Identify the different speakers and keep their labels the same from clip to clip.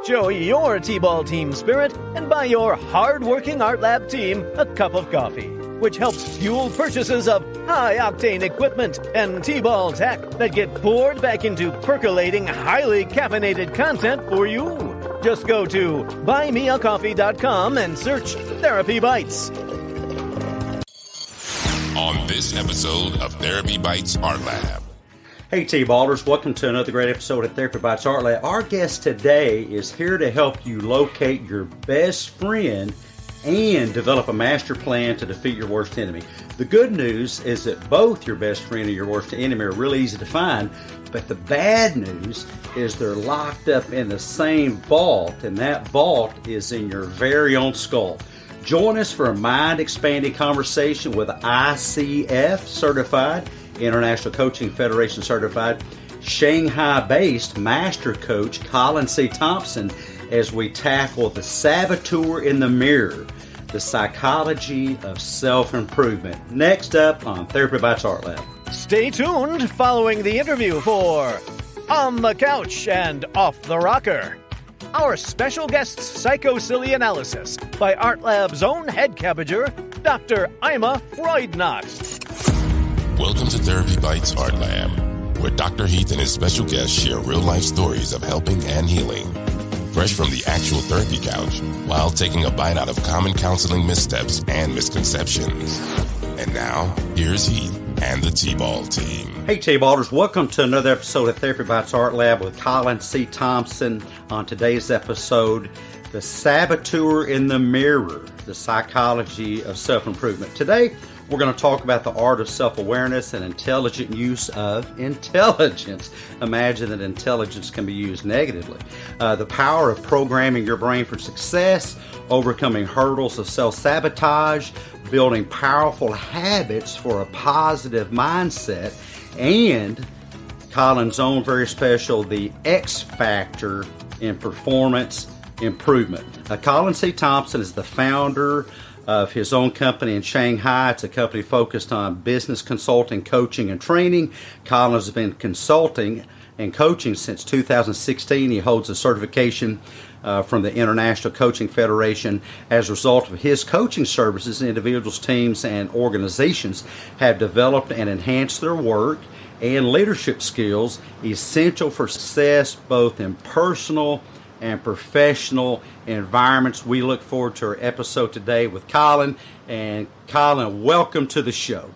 Speaker 1: show your TBAL team spirit, and buy your hard-working Art Lab team a cup of coffee, which helps fuel purchases of high-octane equipment and TBAL tech that get poured back into percolating, highly caffeinated content for you. Just go to buymeacoffee.com and search Therapy Bites.
Speaker 2: On this episode of Therapy Bites Art Lab.
Speaker 3: Hey T-Ballers, welcome to another great episode of Therapy Bites Art Lab. Our guest today is here to help you locate your best friend and develop a master plan to defeat your worst enemy. The good news is that both your best friend and your worst enemy are really easy to find, but the bad news is they're locked up in the same vault, and that vault is in your very own skull. Join us for a mind-expanding conversation with ICF certified, International Coaching Federation certified, Shanghai-based master coach Colin C. Thompson as we tackle the saboteur in the mirror, the psychology of self-improvement. Next up on Therapy Bites Art Lab.
Speaker 1: Stay tuned following the interview for On the Couch and Off the Rocker, our special guest's psycho-silly analysis by Art Lab's own head cabbager, Dr. Ima Freudnacht.
Speaker 2: Welcome to Therapy Bites Art Lab, where Dr. Heath and his special guests share real-life stories of helping and healing, fresh from the actual therapy couch, while taking a bite out of common counseling missteps and misconceptions. And now, here's Heath and the TBAL team.
Speaker 3: Hey T-Ballers, welcome to another episode of Therapy Bites Art Lab with Colin C. Thompson. On today's episode, the saboteur in the mirror, the psychology of self-improvement. Today, we're going to talk about the art of self-awareness and intelligent use of intelligence. Imagine that intelligence can be used negatively. The power of programming your brain for success, overcoming hurdles of self-sabotage, building powerful habits for a positive mindset, and Colin's own very special, the X Factor in performance improvement. Colin C. Thompson is the founder of his own company in Shanghai. It's a company focused on business consulting, coaching, and training. Colin has been consulting and coaching since 2016. He holds a certification from the International Coaching Federation. As a result of his coaching services, individuals, teams, and organizations have developed and enhanced their work and leadership skills essential for success both in personal and professional environments. We look forward to our episode today with Colin. And Colin, welcome to the show.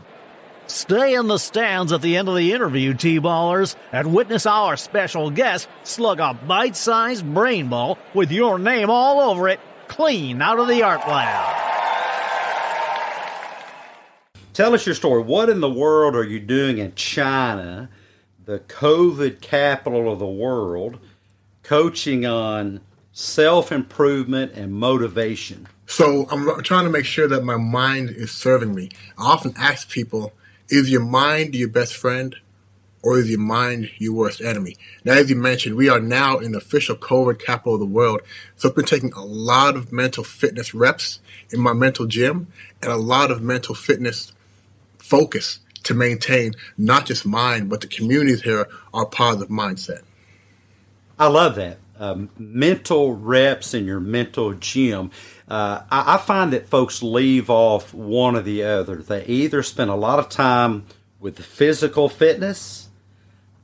Speaker 1: Stay in the stands at the end of the interview, T-Ballers, and witness our special guest slug a bite-sized brain ball with your name all over it, clean out of the art lab.
Speaker 3: Tell us your story. What in the world are you doing in China, the COVID capital of the world, coaching on self-improvement and motivation?
Speaker 4: So I'm trying to make sure that my mind is serving me. I often ask people, is your mind your best friend or is your mind your worst enemy? Now, as you mentioned, we are now in the official COVID capital of the world. So I've been taking a lot of mental fitness reps in my mental gym and a lot of mental fitness focus to maintain not just mine, but the communities here are positive mindset.
Speaker 3: I love that. Mental reps in your mental gym. I find that folks leave off one or the other. They either spend a lot of time with the physical fitness.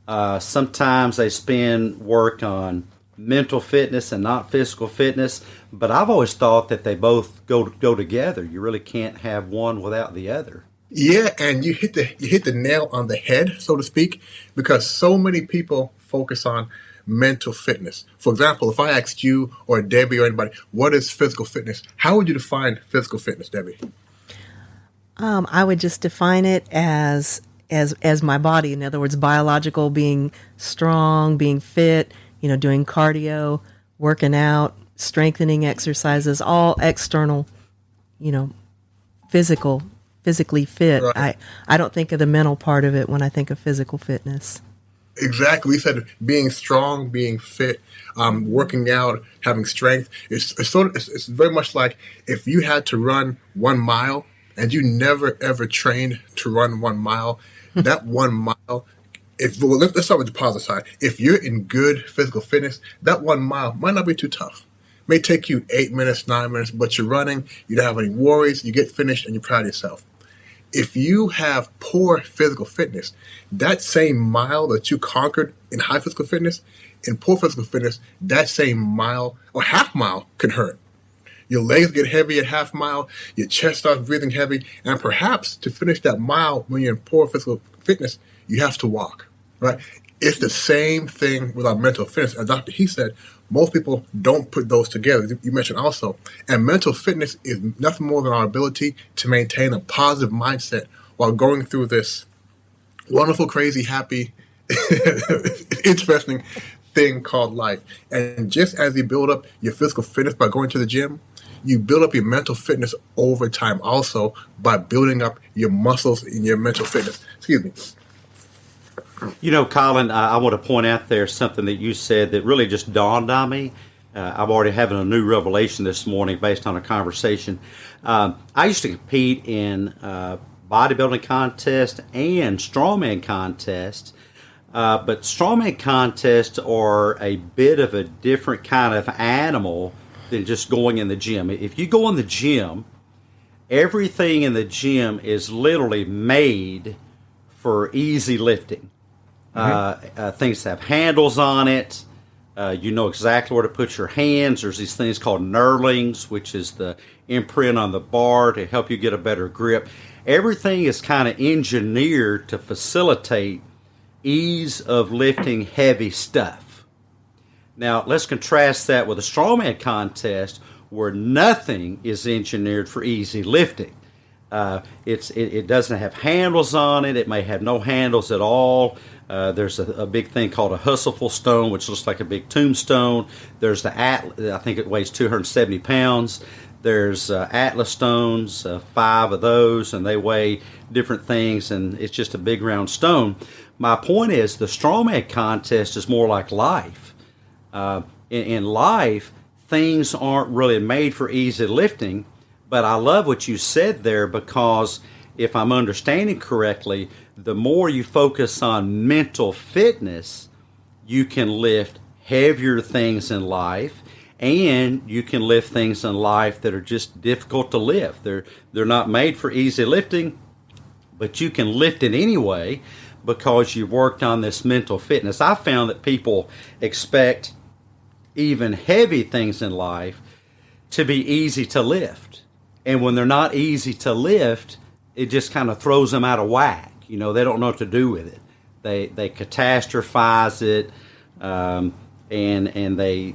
Speaker 3: Sometimes they spend work on mental fitness and not physical fitness. But I've always thought that they both go together. You really can't have one without the other.
Speaker 4: Yeah, and you hit the nail on the head, so to speak, because so many people focus on mental fitness. For example, if I asked you or Debbie or anybody, what is physical fitness? How would you define physical fitness, Debbie?
Speaker 5: I would just define it as my body. In other words, biological, being strong, being fit, doing cardio, working out, strengthening exercises, all external, physically fit. Right. I don't think of the mental part of it when I think of physical fitness.
Speaker 4: Exactly. We said being strong, being fit, working out, having strength. It's very much like if you had to run 1 mile and you never ever trained to run 1 mile, that 1 mile Let's start with the positive side. If you're in good physical fitness, that 1 mile might not be too tough. It may take you 8 minutes, 9 minutes, but you're running, you don't have any worries, you get finished, and you're proud of yourself. If you have poor physical fitness, that same mile that you conquered in high physical fitness, in poor physical fitness, that same mile or half mile can hurt. Your legs get heavy at half mile, your chest starts breathing heavy, and perhaps to finish that mile when you're in poor physical fitness, you have to walk, right? It's the same thing with our mental fitness. As Dr. He said, most people don't put those together. You mentioned also. And mental fitness is nothing more than our ability to maintain a positive mindset while going through this wonderful, crazy, happy, interesting thing called life. And just as you build up your physical fitness by going to the gym, you build up your mental fitness over time also by building up your muscles in your mental fitness. Excuse me.
Speaker 3: You know, Colin, I want to point out there something that you said that really just dawned on me. I'm already having a new revelation this morning based on a conversation. I used to compete in bodybuilding contests and strongman contests, but strongman contests are a bit of a different kind of animal than just going in the gym. If you go in the gym, everything in the gym is literally made for easy lifting. Things have handles on it. You know exactly where to put your hands. There's these things called knurlings, which is the imprint on the bar to help you get a better grip. Everything is kind of engineered to facilitate ease of lifting heavy stuff. Now, let's contrast that with a strongman contest where nothing is engineered for easy lifting. It doesn't have handles on it. It may have no handles at all. There's a big thing called a hustleful stone, which looks like a big tombstone. There's the Atlas. I think it weighs 270 pounds. There's Atlas stones, 5 of those, and they weigh different things, and it's just a big round stone. My point is the strongman contest is more like life. In life, things aren't really made for easy lifting, but I love what you said there because if I'm understanding correctly, the more you focus on mental fitness, you can lift heavier things in life, and you can lift things in life that are just difficult to lift. They're not made for easy lifting, but you can lift it anyway because you've worked on this mental fitness. I found that people expect even heavy things in life to be easy to lift. And when they're not easy to lift, it just kind of throws them out of whack. You know, they don't know what to do with it. They catastrophize it, and they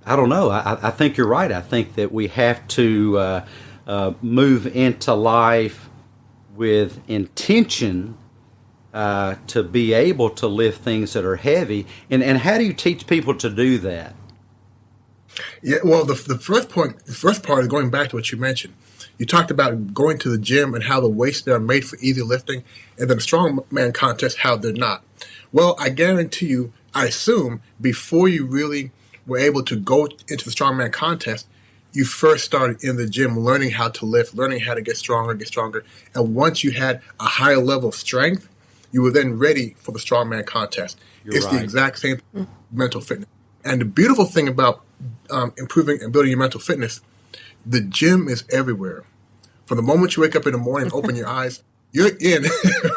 Speaker 3: I don't know. I think you're right. I think that we have to move into life with intention to be able to lift things that are heavy. And how do you teach people to do that?
Speaker 4: Yeah, well, the first part is going back to what you mentioned. You talked about going to the gym and how the weights there are made for easy lifting, and then the strongman contest, how they're not. Well, I guarantee you, I assume, before you really were able to go into the strongman contest, you first started in the gym learning how to lift, learning how to get stronger. And once you had a higher level of strength, you were then ready for the strongman contest. It's right. The exact same mental fitness. And the beautiful thing about improving and building your mental fitness, the gym is everywhere. From the moment you wake up in the morning and open your eyes, you're in,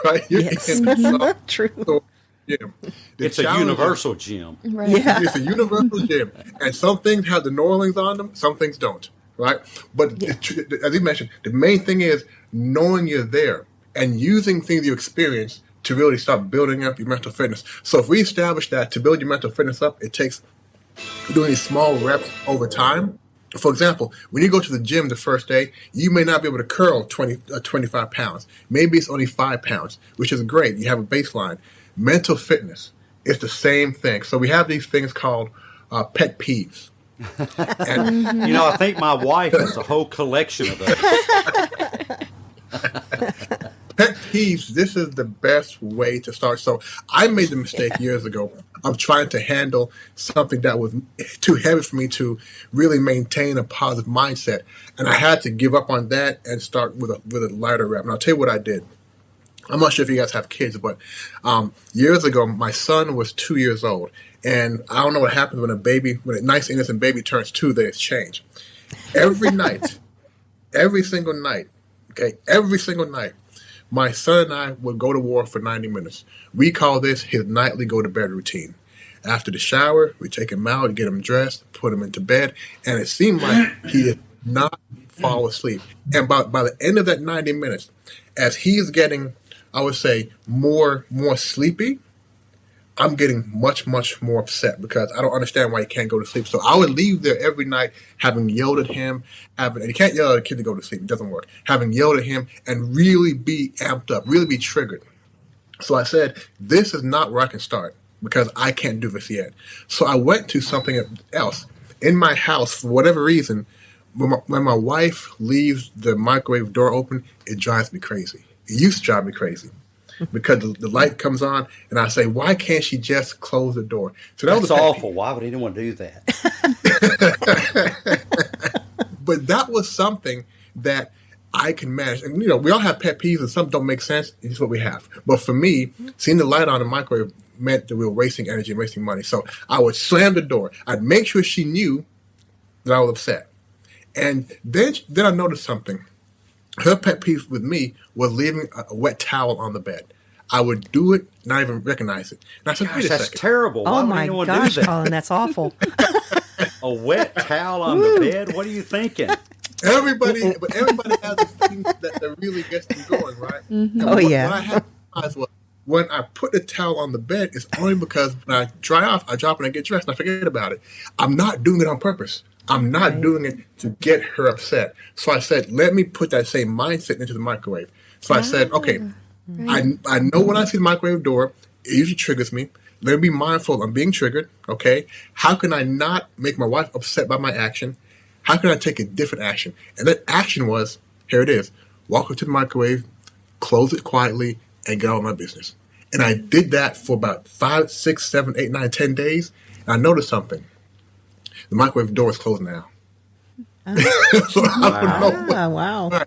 Speaker 4: right? You're in.
Speaker 5: True.
Speaker 4: So, yeah.
Speaker 3: It's a universal gym.
Speaker 6: Right.
Speaker 5: Yeah.
Speaker 4: It's a universal gym. And some things have the knurlings on them, some things don't, right? But as you mentioned, the main thing is knowing you're there and using things you experience to really start building up your mental fitness. So if we establish that to build your mental fitness up, it takes doing these small reps over time. For example, when you go to the gym the first day, you may not be able to curl 25 pounds. Maybe it's only 5 pounds, which is great. You have a baseline. Mental fitness is the same thing. So we have these things called pet peeves.
Speaker 3: And, you know, I think my wife has a whole collection of those.
Speaker 4: Pet peeves, this is the best way to start. So I made the mistake years ago of trying to handle something that was too heavy for me to really maintain a positive mindset. And I had to give up on that and start with a lighter rep. And I'll tell you what I did. I'm not sure if you guys have kids, but years ago, my son was 2 years old. And I don't know what happens when a nice innocent baby turns 2, they change. Every night, every single night, my son and I would go to war for 90 minutes. We call this his nightly go-to-bed routine. After the shower, we take him out, get him dressed, put him into bed, and it seemed like he did not fall asleep. And by the end of that 90 minutes, as he's getting, I would say, more sleepy, I'm getting much, much more upset because I don't understand why he can't go to sleep. So I would leave there every night having yelled at him, and you can't yell at a kid to go to sleep. It doesn't work. Having yelled at him and really be amped up, really be triggered. So I said, this is not where I can start because I can't do this yet. So I went to something else. In my house, for whatever reason, when my wife leaves the microwave door open, it drives me crazy. It used to drive me crazy. Because the light comes on, and I say, why can't she just close the door? So
Speaker 3: that's awful. Why would anyone do that?
Speaker 4: But that was something that I can manage. And, we all have pet peeves, and some don't make sense. It's what we have. But for me, seeing the light on the microwave meant that we were wasting energy and wasting money. So I would slam the door. I'd make sure she knew that I was upset. And then I noticed something. Her pet peeve with me was leaving a wet towel on the bed. I would do it, not even recognize it. And I said, wait a
Speaker 3: that's
Speaker 4: second.
Speaker 3: Terrible. Why
Speaker 5: oh my gosh,
Speaker 3: do that?
Speaker 5: Colin, that's awful.
Speaker 3: A wet towel on the bed? What are you thinking?
Speaker 4: Everybody has this thing that really gets them going, right?
Speaker 5: Mm-hmm.
Speaker 4: What
Speaker 5: yeah.
Speaker 4: I have to realize was when I put the towel on the bed, it's only because when I dry off, I drop it and I get dressed and I forget about it. I'm not doing it on purpose. I'm not doing it to get her upset. So I said, let me put that same mindset into the microwave. So I said, okay, I know when I see the microwave door, it usually triggers me. Let me be mindful I'm being triggered, okay? How can I not make my wife upset by my action? How can I take a different action? And that action was, here it is, walk up to the microwave, close it quietly, and get on my business. And I did that for about 5, 6, 7, 8, 9, 10 days. And I noticed something. The microwave door is closed now.
Speaker 5: Oh.
Speaker 4: So I don't know.
Speaker 5: Wow.
Speaker 4: Right.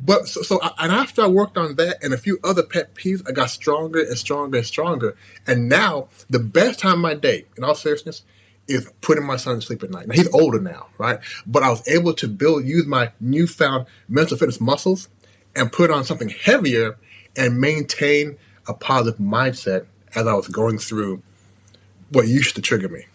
Speaker 4: But and after I worked on that and a few other pet peeves, I got stronger and stronger and stronger. And now the best time of my day, in all seriousness, is putting my son to sleep at night. Now he's older now, right? But I was able to use my newfound mental fitness muscles and put on something heavier and maintain a positive mindset as I was going through what used to trigger me.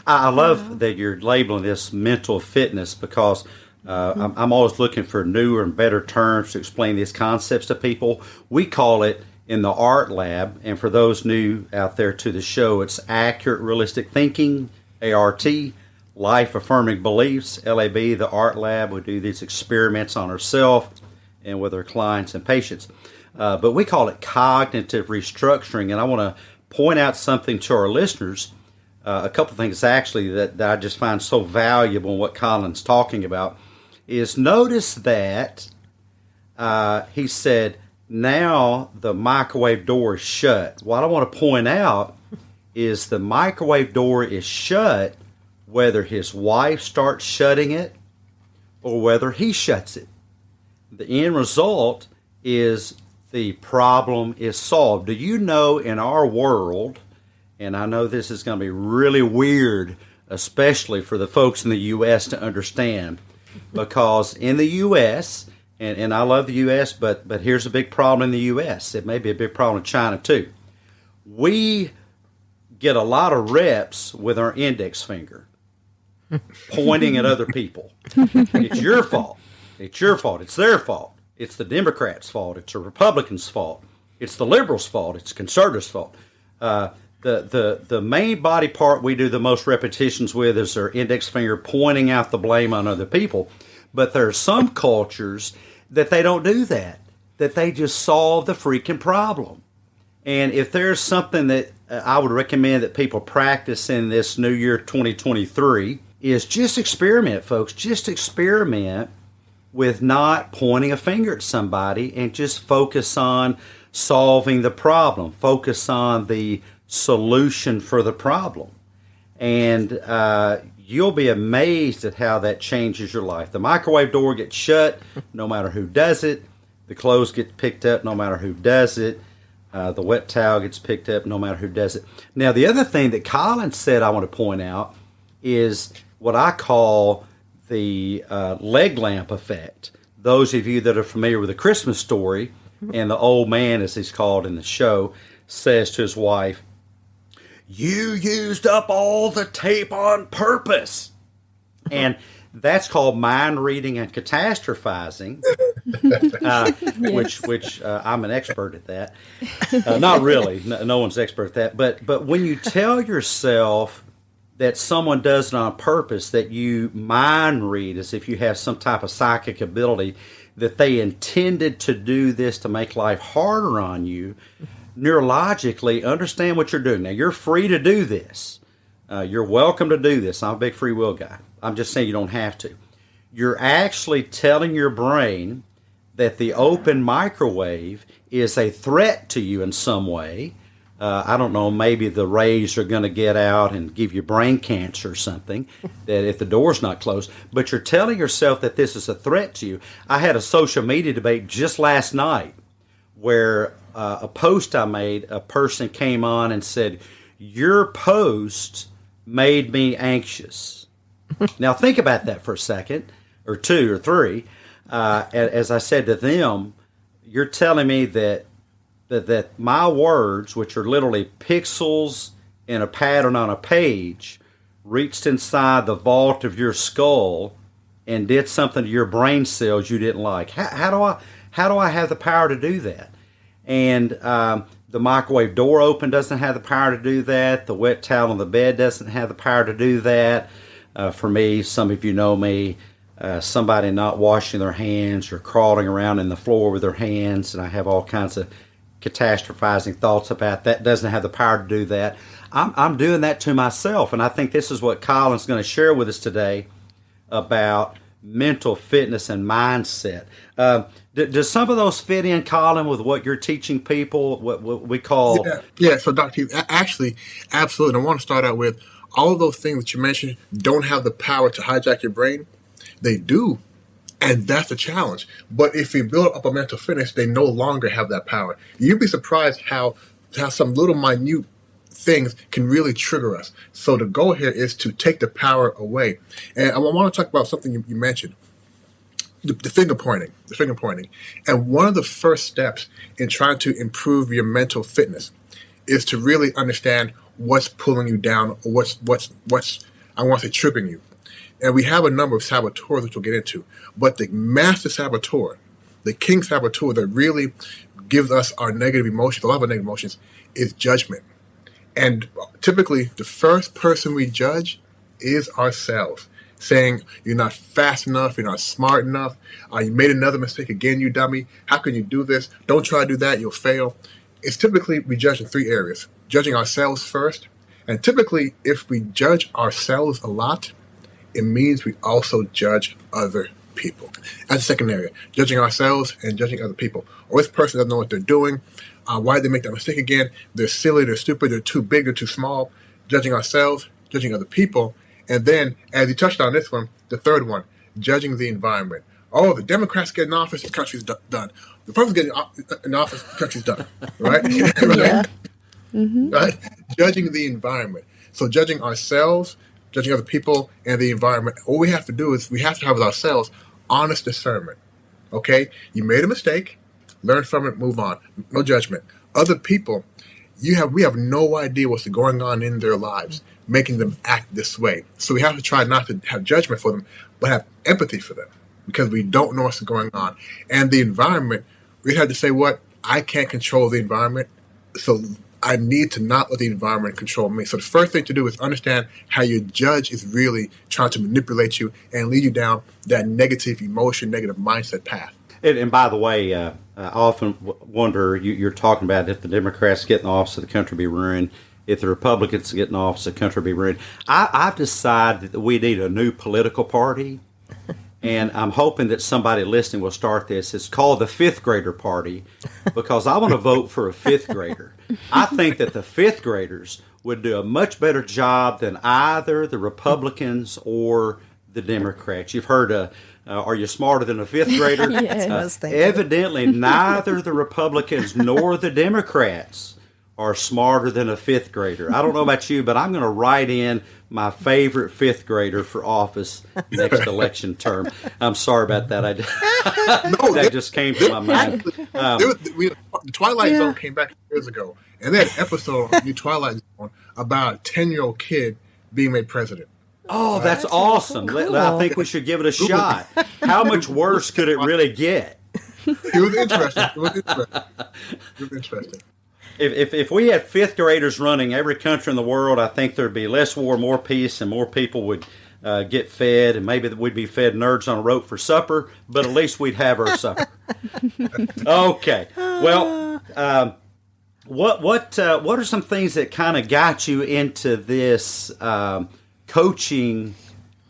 Speaker 3: I love that you're labeling this mental fitness because I'm always looking for newer and better terms to explain these concepts to people. We call it in the ART lab, and for those new out there to the show, it's accurate, realistic thinking, A.R.T., life-affirming beliefs, LAB, the ART lab. We do these experiments on ourselves and with our clients and patients. But we call it cognitive restructuring, and I want to point out something to our listeners. A couple things actually that I just find so valuable in what Colin's talking about is notice that he said, now the microwave door is shut. What I want to point out is the microwave door is shut whether his wife starts shutting it or whether he shuts it. The end result is the problem is solved. Do you know in our world, and I know this is going to be really weird, especially for the folks in the U.S. to understand, because in the U.S., and I love the U.S., but here's a big problem in the U.S. It may be a big problem in China, too. We get a lot of reps with our index finger, pointing at other people. It's your fault. It's your fault. It's their fault. It's the Democrats' fault. It's the Republicans' fault. It's the liberals' fault. It's the conservatives' fault. The main body part we do the most repetitions with is our index finger pointing out the blame on other people. But there are some cultures that they don't do that they just solve the freaking problem. And if there's something that I would recommend that people practice in this new year 2023 is just experiment, folks. Just experiment with not pointing a finger at somebody and just focus on solving the problem. Focus on the solution for the problem. And you'll be amazed at how that changes your life. The microwave door gets shut no matter who does it. The clothes get picked up no matter who does it. The wet towel gets picked up no matter who does it. Now, the other thing that Colin said I want to point out is what I call the leg lamp effect. Those of you that are familiar with the Christmas Story, and the old man, as he's called in the show, says to his wife, "You used up all the tape on purpose." And that's called mind reading and catastrophizing, which I'm an expert at that. Not really. No one's expert at that. But when you tell yourself that someone does it on purpose, that you mind read as if you have some type of psychic ability, that they intended to do this to make life harder on you, neurologically understand what you're doing. Now, you're free to do this. You're welcome to do this. I'm a big free will guy. I'm just saying you don't have to. You're actually telling your brain that the open microwave is a threat to you in some way. I don't know, maybe the rays are going to get out and give you brain cancer or something, that if the door's not closed. But you're telling yourself that this is a threat to you. I had a social media debate just last night where a post I made, a person came on and said, "Your post made me anxious." Now think about that for a second, or two or three. As I said to them, you're telling me that my words, which are literally pixels in a pattern on a page, reached inside the vault of your skull and did something to your brain cells you didn't like. How do I have the power to do that? And the microwave door open doesn't have the power to do that. The wet towel on the bed doesn't have the power to do that. For me, some of you know me, somebody not washing their hands or crawling around in the floor with their hands, and I have all kinds of catastrophizing thoughts about that, doesn't have the power to do that. I'm doing that to myself, and I think this is what Colin's going to share with us today about mental fitness and mindset. Does some of those fit in, Colin, with what you're teaching people, what we call...
Speaker 4: Yeah, so Dr. Hughes, actually, absolutely. And I want to start out with all of those things that you mentioned don't have the power to hijack your brain. They do. And that's a challenge. But if we build up a mental fitness, they no longer have that power. You'd be surprised how some little minute things can really trigger us. So the goal here is to take the power away. And I want to talk about something you mentioned, the finger pointing. And one of the first steps in trying to improve your mental fitness is to really understand what's pulling you down, or what's I want to say tripping you. And we have a number of saboteurs, which we'll get into. But the master saboteur, the king saboteur that really gives us our negative emotions, a lot of our negative emotions, is judgment. And typically, the first person we judge is ourselves, saying, "You're not fast enough, you're not smart enough, you made another mistake again, you dummy. How can you do this? Don't try to do that, you'll fail." It's typically we judge in three areas. Judging ourselves first. And typically, if we judge ourselves a lot, it means we also judge other people. That's the second area, judging ourselves and judging other people. Or this person doesn't know what they're doing. Why did they make that mistake again? They're silly, they're stupid, they're too big, they're too small. Judging ourselves, judging other people. And then, as you touched on this one, the third one, judging the environment. Oh, the Democrats get in office, the country's done. The Republicans get in office, the country's done. Right?
Speaker 5: Yeah. Mm-hmm.
Speaker 4: Right? Judging the environment. So judging ourselves, judging other people, and the environment. All we have to do is we have to have with ourselves honest discernment. Okay? You made a mistake. Learn from it. Move on. No judgment. Other people, we have no idea what's going on in their lives, making them act this way. So we have to try not to have judgment for them, but have empathy for them, because we don't know what's going on. And the environment, we have to say, what? I can't control the environment, so I need to not let the environment control me. So the first thing to do is understand how your judge is really trying to manipulate you and lead you down that negative emotion, negative mindset path.
Speaker 3: And by the way, I often wonder, you're talking about if the Democrats get in office, the country be ruined. If the Republicans get in office, the country be ruined. I've decided that we need a new political party. And I'm hoping that somebody listening will start this. It's called the Fifth Grader Party, because I want to vote for a fifth grader. I think that the fifth graders would do a much better job than either the Republicans or the Democrats. You've heard, are you smarter than a fifth grader?
Speaker 5: Yes.
Speaker 3: Evidently, neither the Republicans nor the Democrats are smarter than a fifth grader. I don't know about you, but I'm going to write in my favorite fifth grader for office next election term. I'm sorry about that. That just came to my mind.
Speaker 4: The Twilight Zone came back years ago, and they had an episode on the Twilight Zone about a 10-year-old kid being made president.
Speaker 3: Oh, that's awesome.
Speaker 5: Cool.
Speaker 3: I think we should give it a shot. How much worse could it really get?
Speaker 4: It was interesting.
Speaker 3: If we had fifth graders running every country in the world, I think there'd be less war, more peace, and more people would get fed, and maybe we'd be fed nerds on a rope for supper, but at least we'd have our supper. Okay. Well, what are some things that kind of got you into this coaching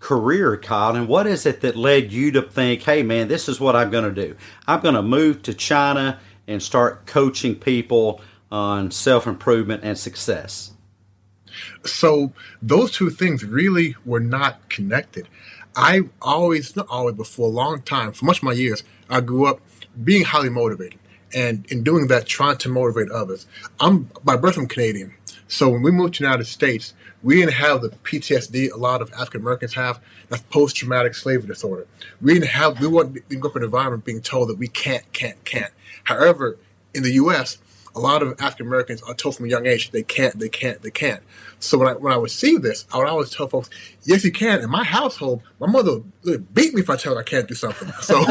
Speaker 3: career, Colin? What is it that led you to think, hey, man, this is what I'm going to do? I'm going to move to China and start coaching people on self-improvement and success.
Speaker 4: So those two things really were not connected. Not always, but for a long time, for much of my years, I grew up being highly motivated. And in doing that, trying to motivate others. By birth, I'm Canadian. So when we moved to the United States, we didn't have the PTSD a lot of African Americans have. That's post-traumatic slavery disorder. We didn't grow up in an environment being told that we can't. However, in the U.S., a lot of African Americans are told from a young age they can't. So when I receive this, I would always tell folks, yes, you can. In my household, my mother would beat me if I tell her I can't do something. So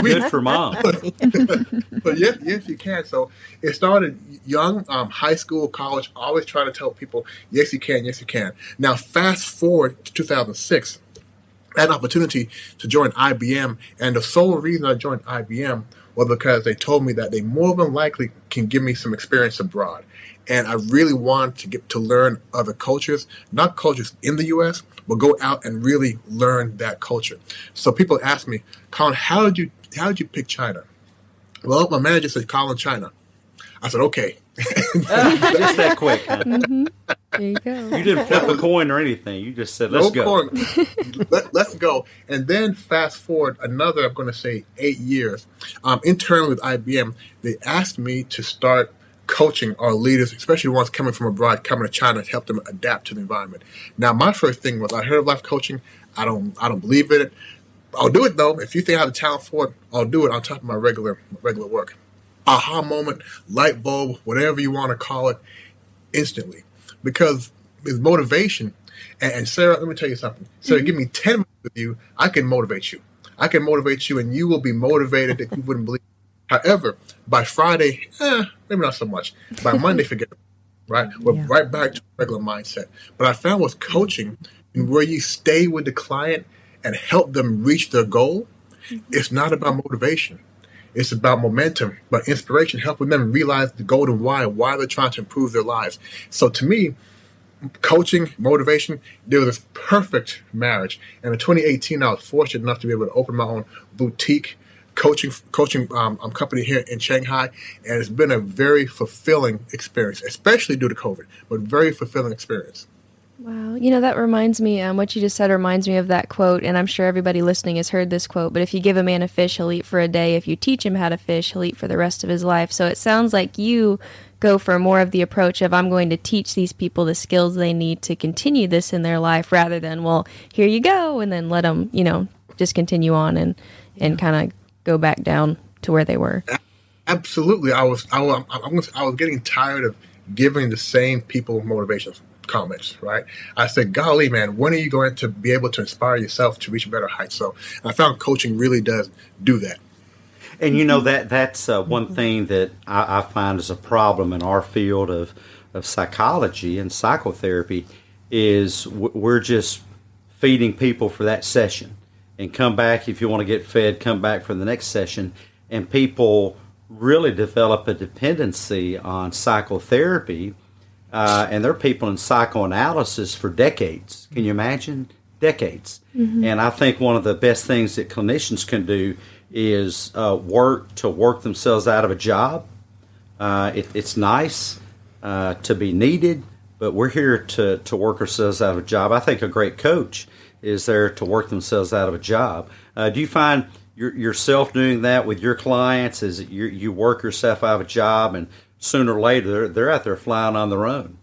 Speaker 3: good for mom.
Speaker 4: But yes, you can. So it started young, high school, college, always trying to tell people, yes, you can. Now, fast forward to 2006, I had an opportunity to join IBM, and the sole reason I joined IBM was because they told me that they more than likely can give me some experience abroad. And I really wanted to get to learn other cultures, not cultures in the U.S., but go out and really learn that culture. So people ask me, Colin, how did you pick China? Well, my manager said, Colin, China. I said, okay.
Speaker 3: Just that quick, huh?
Speaker 6: Mm-hmm. There you go.
Speaker 3: You didn't flip a coin or anything. You just said, let's go.
Speaker 4: Let's go. And then fast forward another, I'm going to say 8 years. Internally with IBM, they asked me to start coaching our leaders, especially ones coming from abroad, coming to China, to help them adapt to the environment. Now, my first thing was I heard of life coaching. I don't believe in it. I'll do it though. If you think I have the talent for it, I'll do it on top of my regular work. Aha moment, light bulb, whatever you want to call it, instantly. Because with motivation, and Sarah, let me tell you something. Sarah, give me 10 minutes with you, I can motivate you. I can motivate you, and you will be motivated that you wouldn't believe. However, by Friday, maybe not so much. By Monday, forget it. Right? We're right back to regular mindset. But I found with coaching, and where you stay with the client and help them reach their goal, it's not about motivation. It's about momentum, about inspiration, helping them realize the golden why they're trying to improve their lives. So to me, coaching, motivation, there was this perfect marriage. And in 2018, I was fortunate enough to be able to open my own boutique coaching company here in Shanghai. And it's been a very fulfilling experience, especially due to COVID, but very fulfilling experience.
Speaker 6: Wow. That reminds me, what you just said reminds me of that quote, and I'm sure everybody listening has heard this quote, but if you give a man a fish, he'll eat for a day. If you teach him how to fish, he'll eat for the rest of his life. So it sounds like you go for more of the approach of I'm going to teach these people the skills they need to continue this in their life rather than, well, here you go, and then let them, just continue on and kind of go back down to where they were.
Speaker 4: Absolutely. I was getting tired of giving the same people motivation comments, right? I said, golly, man, when are you going to be able to inspire yourself to reach a better height? So I found coaching really does do that.
Speaker 3: And that's one thing that I find is a problem in our field of psychology and psychotherapy is we're just feeding people for that session and come back if you want to get fed, come back for the next session. And people really develop a dependency on psychotherapy. And there are people in psychoanalysis for decades. Can you imagine? Decades. Mm-hmm. And I think one of the best things that clinicians can do is work themselves out of a job. It's nice to be needed, but we're here to work ourselves out of a job. I think a great coach is there to work themselves out of a job. Do you find yourself doing that with your clients? Is it you work yourself out of a job, and sooner or later they're out there flying on their own?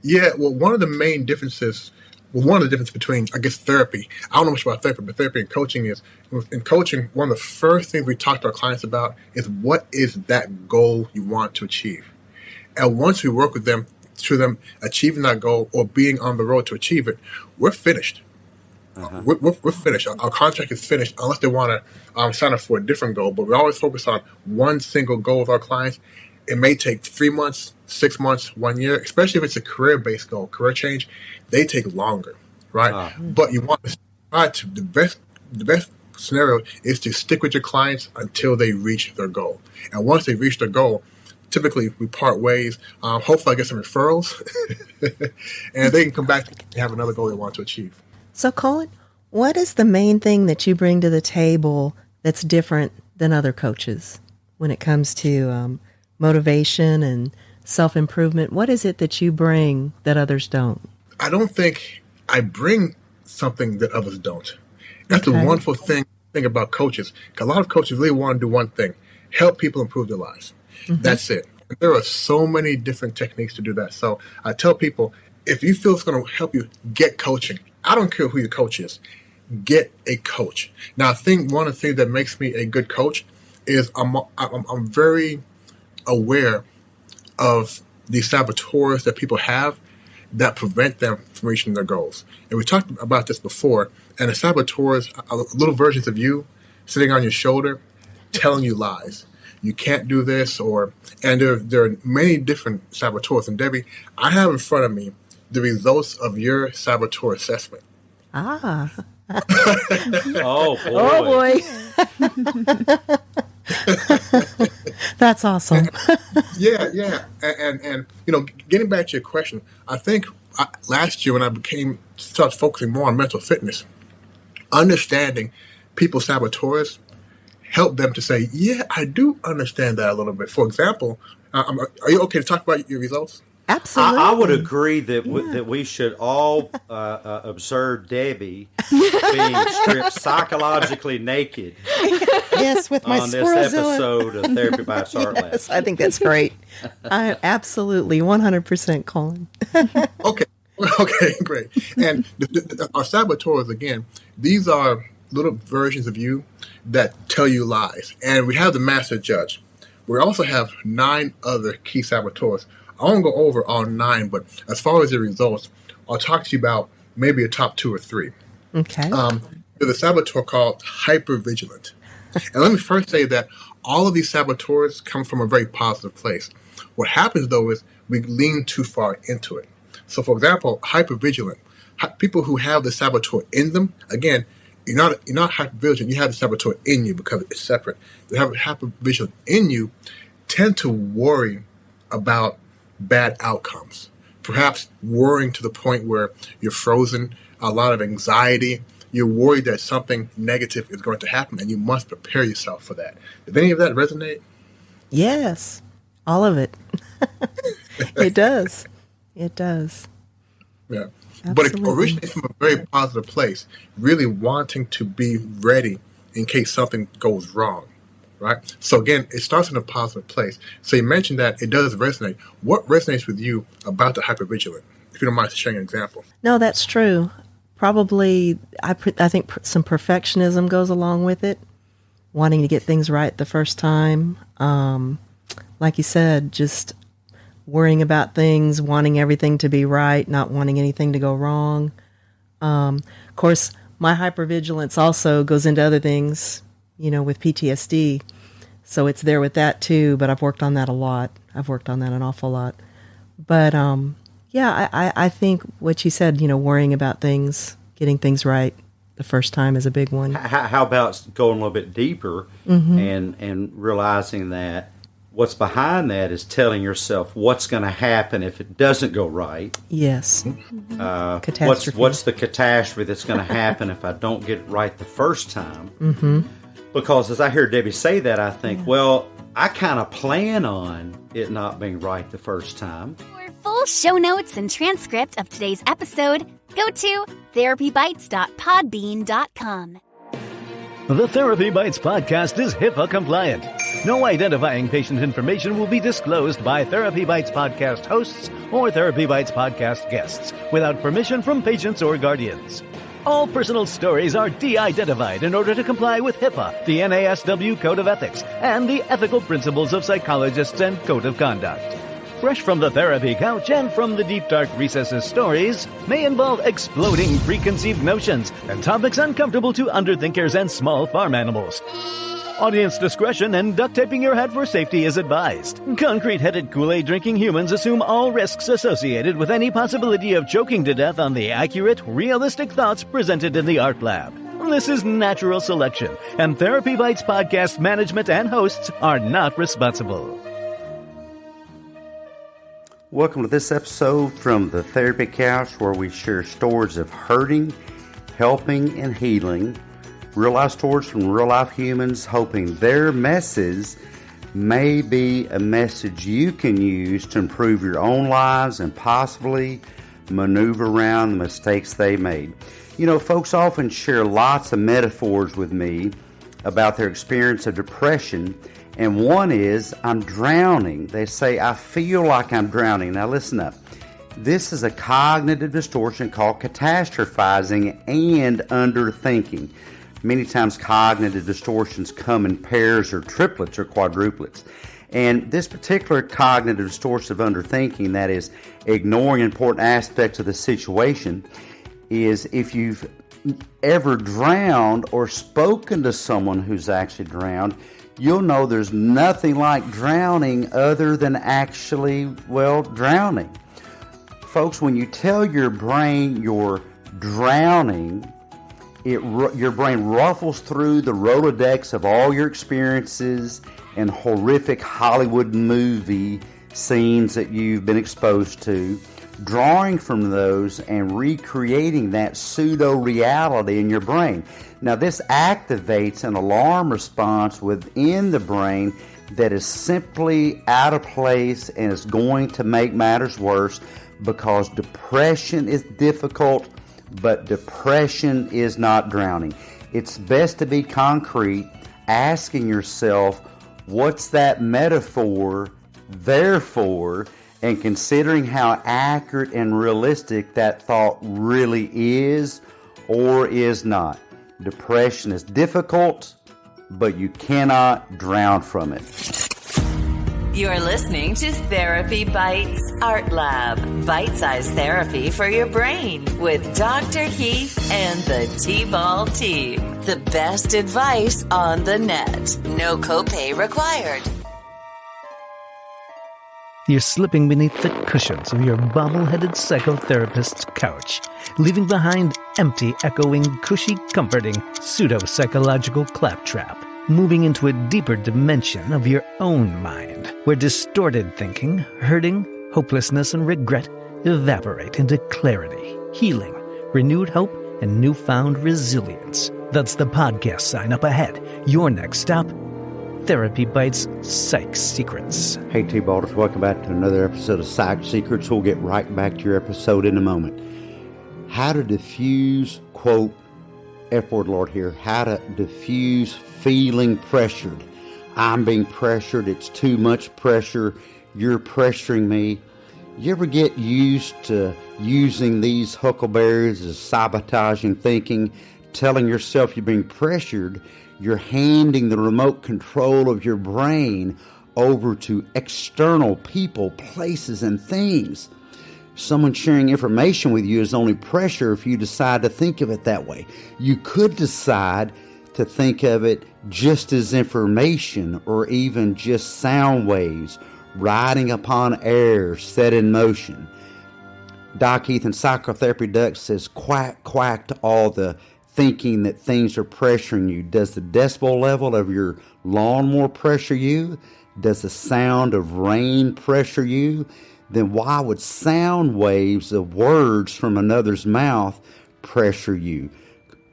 Speaker 4: Yeah, well, one of the main differences, one of the differences between, I guess, therapy, I don't know much about therapy, but therapy and coaching is, in coaching, one of the first things we talk to our clients about is what is that goal you want to achieve. And once we work with them through them achieving that goal or being on the road to achieve it, we're finished. We're finished. Our contract is finished unless they want to sign up for a different goal. But we always focus on one single goal with our clients. It may take 3 months, 6 months, 1 year, especially if it's a career-based goal, career change. They take longer, right? But you want to try to the best scenario is to stick with your clients until they reach their goal. And once they reach their goal, typically we part ways. Hopefully I get some referrals, and they can come back and have another goal they want to achieve.
Speaker 5: So, Colin, what is the main thing that you bring to the table that's different than other coaches when it comes to motivation and self-improvement? What is it that you bring that others don't?
Speaker 4: I don't think I bring something that others don't. That's the wonderful thing about coaches. A lot of coaches really want to do one thing: help people improve their lives. That's it. And there are so many different techniques to do that. So I tell people, if you feel it's going to help you, get coaching. I don't care who your coach is. Get a coach. Now, I think one of the things that makes me a good coach is I'm very aware of the saboteurs that people have that prevent them from reaching their goals. And we talked about this before. And the saboteurs are little versions of you sitting on your shoulder telling you lies. You can't do this, and there are many different saboteurs. And Debbie, I have in front of me the results of your saboteur assessment.
Speaker 5: Ah.
Speaker 3: Oh, boy.
Speaker 5: Oh, boy. That's awesome.
Speaker 4: Yeah. And getting back to your question, I think last year when I started focusing more on mental fitness, understanding people's saboteurs helped them to say, yeah, I do understand that a little bit. For example, are you okay to talk about your results?
Speaker 5: Absolutely.
Speaker 3: I would agree that that we should all observe Debbie being stripped psychologically naked.
Speaker 5: Yes, with my
Speaker 3: on this episode of Therapy Bites A.R.T.
Speaker 5: Yes, I think that's great. I absolutely 100% Colin.
Speaker 4: Okay, great. And our saboteurs, again, these are little versions of you that tell you lies. And we have the master judge. We also have 9 other key saboteurs. I won't go over all 9, but as far as the results, I'll talk to you about maybe a top 2 or 3.
Speaker 5: Okay.
Speaker 4: There's a saboteur called hypervigilant. And let me first say that all of these saboteurs come from a very positive place. What happens, though, is we lean too far into it. So, for example, hypervigilant, people who have the saboteur in them, again, you're not hypervigilant, you have the saboteur in you because it's separate. You have hypervigilant in you, tend to worry about bad outcomes, perhaps worrying to the point where you're frozen, a lot of anxiety. You're worried that something negative is going to happen, and you must prepare yourself for that. Did any of that resonate?
Speaker 5: Yes, all of it. It does. It does.
Speaker 4: Yeah.
Speaker 5: Absolutely.
Speaker 4: But it originates from a very positive place, really wanting to be ready in case something goes wrong. Right? So again, it starts in a positive place. So you mentioned that it does resonate. What resonates with you about the hypervigilant? If you don't mind sharing an example.
Speaker 5: No, that's true. Probably, I think some perfectionism goes along with it, wanting to get things right the first time. Like you said, just worrying about things, wanting everything to be right, not wanting anything to go wrong. Of course, my hypervigilance also goes into other things, with PTSD. So it's there with that too, but I've worked on that a lot. I've worked on that an awful lot. But I think what you said, worrying about things, getting things right the first time is a big one.
Speaker 3: How about going a little bit deeper and realizing that what's behind that is telling yourself what's going to happen if it doesn't go right.
Speaker 5: Yes.
Speaker 3: Catastrophe. What's the catastrophe that's going to happen if I don't get it right the first time?
Speaker 5: Mm-hmm.
Speaker 3: Because as I hear Debbie say that, I think, well, I kind of plan on it not being right the first time.
Speaker 7: full show notes and transcript of today's episode, go to therapybites.podbean.com.
Speaker 1: The Therapy Bites podcast is HIPAA compliant. No identifying patient information will be disclosed by Therapy Bites podcast hosts or Therapy Bites podcast guests without permission from patients or guardians. All personal stories are de-identified in order to comply with HIPAA, the NASW Code of Ethics, and the ethical principles of psychologists and Code of Conduct. Fresh from the therapy couch and from the deep dark recesses, stories may involve exploding preconceived notions and topics uncomfortable to underthinkers and small farm animals. Audience discretion and duct taping your head for safety is advised. Concrete-headed Kool-Aid drinking humans assume all risks associated with any possibility of choking to death on the accurate, realistic thoughts presented in the art lab. This is natural selection, and Therapy Bites podcast management and hosts are not responsible.
Speaker 3: Welcome to this episode from the Therapy Couch, where we share stories of hurting, helping, and healing. Real-life stories from real-life humans, hoping their messes may be a message you can use to improve your own lives and possibly maneuver around the mistakes they made. You know, folks often share lots of metaphors with me about their experience of depression, and one is, I'm drowning. They say, I feel like I'm drowning. Now listen up. This is a cognitive distortion called catastrophizing and underthinking. Many times cognitive distortions come in pairs or triplets or quadruplets. And this particular cognitive distortion of underthinking, that is ignoring important aspects of the situation, is if you've ever drowned or spoken to someone who's actually drowned, you'll know there's nothing like drowning other than actually, drowning. Folks, when you tell your brain you're drowning, your brain ruffles through the Rolodex of all your experiences and horrific Hollywood movie scenes that you've been exposed to, drawing from those and recreating that pseudo-reality in your brain. Now, this activates an alarm response within the brain that is simply out of place and is going to make matters worse, because depression is difficult, but depression is not drowning. It's best to be concrete, asking yourself, what's that metaphor there for, and considering how accurate and realistic that thought really is or is not. Depression is difficult, but you cannot drown from it.
Speaker 8: You're listening to Therapy Bites Art Lab, bite-sized therapy for your brain with Dr. Heath and the TBAL Team. The best advice on the net. No copay required.
Speaker 1: You're slipping beneath the cushions of your bobble-headed psychotherapist's couch, leaving behind empty, echoing, cushy, comforting, pseudo-psychological claptrap, moving into a deeper dimension of your own mind, where distorted thinking, hurting, hopelessness, and regret evaporate into clarity, healing, renewed hope, and newfound resilience. That's the podcast sign up ahead. Your next stop, Therapy Bites Psych Secrets.
Speaker 3: Hey T-Ballers, welcome back to another episode of Psych Secrets. We'll get right back to your episode in a moment. How to diffuse, quote, F-word Lord here, how to diffuse feeling pressured. I'm being pressured, it's too much pressure, you're pressuring me. You ever get used to using these huckleberries as sabotaging thinking, telling yourself you're being pressured? You're handing the remote control of your brain over to external people, places, and things. Someone sharing information with you is only pressure if you decide to think of it that way. You could decide to think of it just as information, or even just sound waves riding upon air set in motion. Doc Heath in Psychotherapy Duck says, quack, quack to all the thinking that things are pressuring you. Does the decibel level of your lawnmower pressure you? Does the sound of rain pressure you? Then why would sound waves of words from another's mouth pressure you?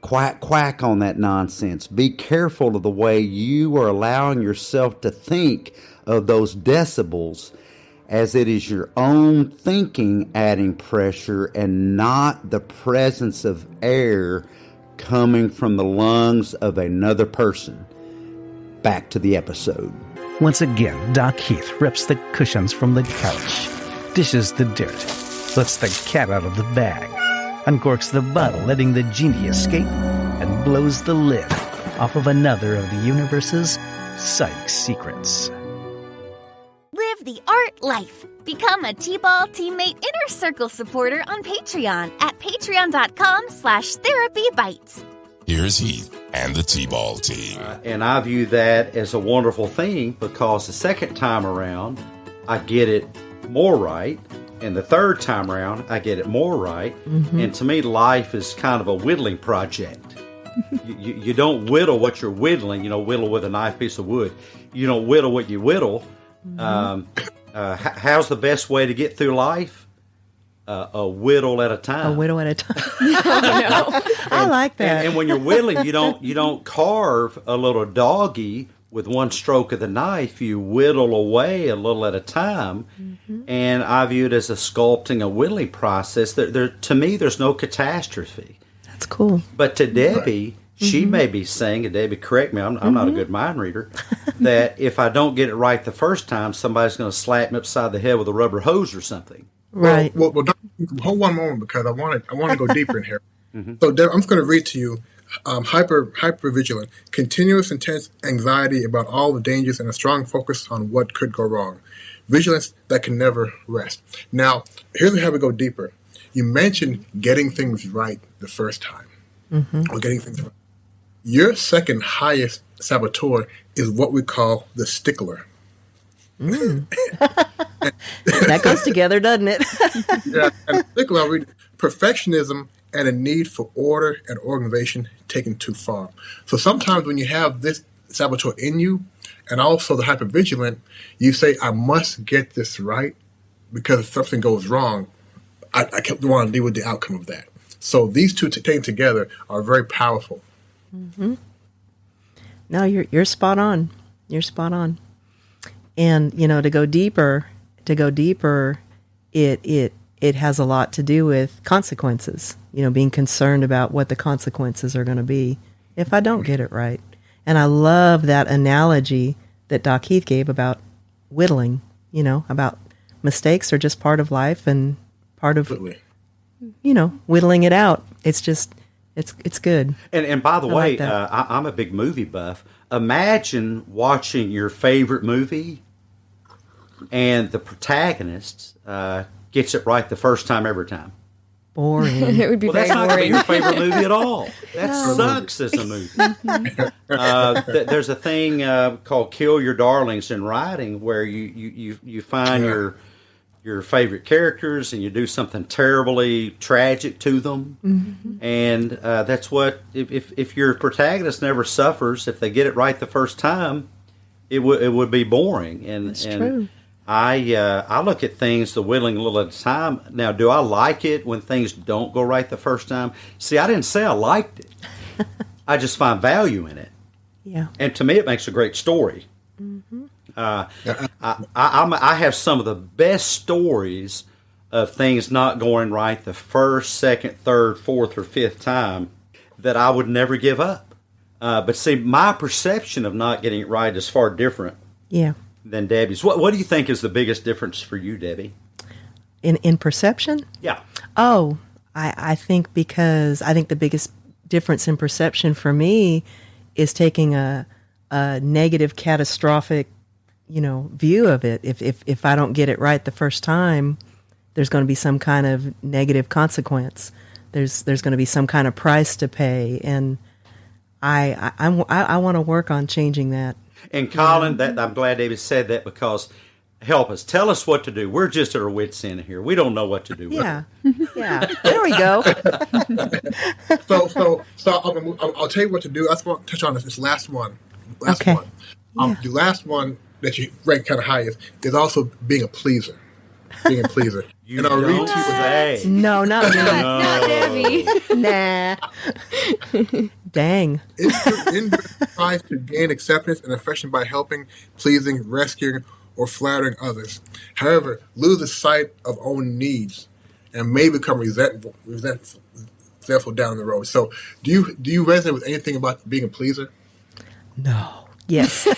Speaker 3: Quack, quack on that nonsense. Be careful of the way you are allowing yourself to think of those decibels as it is your own thinking adding pressure and not the presence of air coming from the lungs of another person. Back to the episode.
Speaker 9: Once again, Doc Heath rips the cushions from the couch, dishes the dirt, lets the cat out of the bag, uncorks the bottle, letting the genie escape, and blows the lid off of another of the universe's psych secrets.
Speaker 7: Live the art life. Become a TBAL Teammate Inner Circle supporter on Patreon at patreon.com/therapybites.
Speaker 2: Here's Heath and the TBAL team.
Speaker 3: And I view that as a wonderful thing because the second time around, I get it more right. And the third time around, I get it more right. Mm-hmm. And to me, life is kind of a whittling project. You don't whittle what you're whittling, whittle with a knife piece of wood. You don't whittle what you whittle. Mm-hmm. How's the best way to get through life? A whittle at a time.
Speaker 5: A whittle at a time. No. I like that.
Speaker 3: And when you're whittling, you don't carve a little doggy with one stroke of the knife. You whittle away a little at a time. Mm-hmm. And I view it as a sculpting, a whittling process. To me, there's no catastrophe.
Speaker 5: That's cool.
Speaker 3: But to Debbie, she may be saying, and Debbie, correct me, I'm not a good mind reader, that if I don't get it right the first time, somebody's going to slap me upside the head with a rubber hose or something.
Speaker 5: Right.
Speaker 4: Well, hold one moment because I want to go deeper in here. Mm-hmm. So, Deb, I'm just going to read to you hypervigilant, continuous intense anxiety about all the dangers and a strong focus on what could go wrong. Vigilance that can never rest. Now, here's how we go deeper. You mentioned getting things right the first time, or getting things right. Your second highest saboteur is what we call the stickler.
Speaker 5: That goes together, doesn't it?
Speaker 4: Yeah, and stickler, I read perfectionism and a need for order and organization taken too far. So sometimes when you have this saboteur in you, and also the hypervigilant, you say, I must get this right, because if something goes wrong, I want to deal with the outcome of that. So these two taken together are very powerful.
Speaker 5: Mm-hmm. No, you're spot on. You're spot on. And to go deeper, it has a lot to do with consequences. Being concerned about what the consequences are going to be if I don't get it right. And I love that analogy that Doc Heath gave about whittling. About mistakes are just part of life and part of whittling it out. It's just it's good.
Speaker 3: And by the way,
Speaker 5: like
Speaker 3: I'm a big movie buff. Imagine watching your favorite movie and the protagonist gets it right the first time every time.
Speaker 5: Boring.
Speaker 6: It would be very
Speaker 3: that's not
Speaker 6: boring.
Speaker 3: your favorite movie at all. That sucks as a movie. There's a thing called Kill Your Darlings in writing where you find your favorite characters and you do something terribly tragic to them. Mm-hmm. And that's what, if your protagonist never suffers, if they get it right the first time, it would be boring. And
Speaker 5: that's true.
Speaker 3: I look at things the whittling a little at a time. Now, do I like it when things don't go right the first time? See, I didn't say I liked it. I just find value in it.
Speaker 5: Yeah.
Speaker 3: And to me, it makes a great story. Mm-hmm. I have some of the best stories of things not going right the first, second, third, fourth, or fifth time that I would never give up. But see, my perception of not getting it right is far different.
Speaker 5: Yeah.
Speaker 3: Than Debbie's. What do you think is the biggest difference for you, Debbie?
Speaker 5: In perception?
Speaker 3: Yeah.
Speaker 5: Oh, I think the biggest difference in perception for me is taking a negative, catastrophic, view of it. If I don't get it right the first time, there's going to be some kind of negative consequence. There's going to be some kind of price to pay, and I want to work on changing that.
Speaker 3: And Colin, I'm glad David said that because help us. Tell us what to do. We're just at our wits' end here. We don't know what to do.
Speaker 5: Yeah. Yeah. There we go.
Speaker 4: So I'll tell you what to do. I just want to touch on this last one.
Speaker 5: Okay.
Speaker 4: The last one that you rank kind of highest is also being a pleaser. Being a pleaser.
Speaker 3: You don't say.
Speaker 5: No, not me.
Speaker 6: Not Debbie.
Speaker 5: Nah. Dang.
Speaker 4: It tries to gain acceptance and affection by helping, pleasing, rescuing, or flattering others. However, lose the sight of own needs and may become resentful down the road. So do you resonate with anything about being a pleaser?
Speaker 5: No. Yes.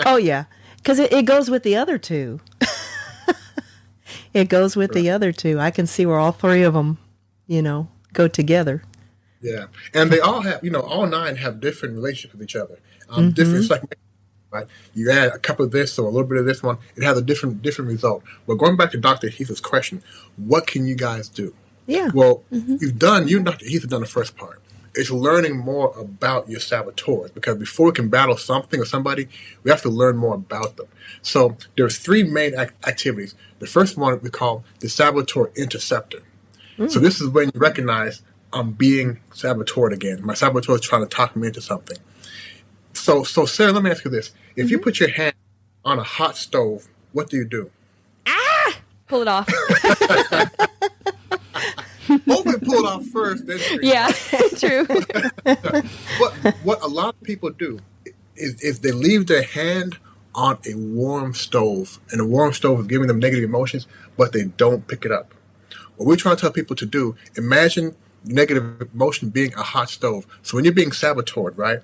Speaker 5: Oh, yeah. Because it goes with the other two. It goes with the other two. I can see where all three of them, go together.
Speaker 4: Yeah. And they all have, all 9 have different relationships with each other. Different. It's like, right? You add a cup of this or a little bit of this one, it has a different result. But going back to Dr. Heath's question, what can you guys do?
Speaker 5: Yeah.
Speaker 4: Well, you and Dr. Heath have done the first part. It's learning more about your saboteurs, because before we can battle something or somebody, we have to learn more about them. So there's 3 main activities. The first one we call the saboteur interceptor. So this is when you recognize I'm being saboteured again. My saboteur is trying to talk me into something. So Sarah, let me ask you this. If you put your hand on a hot stove, what do you do?
Speaker 6: Pull it off.
Speaker 4: Hopefully pull it off first, then
Speaker 6: yeah, true.
Speaker 4: What a lot of people do is they leave their hand on a warm stove, and the warm stove is giving them negative emotions, but they don't pick it up. What we're trying to tell people to do, imagine negative emotion being a hot stove. So when you're being saboteured, right?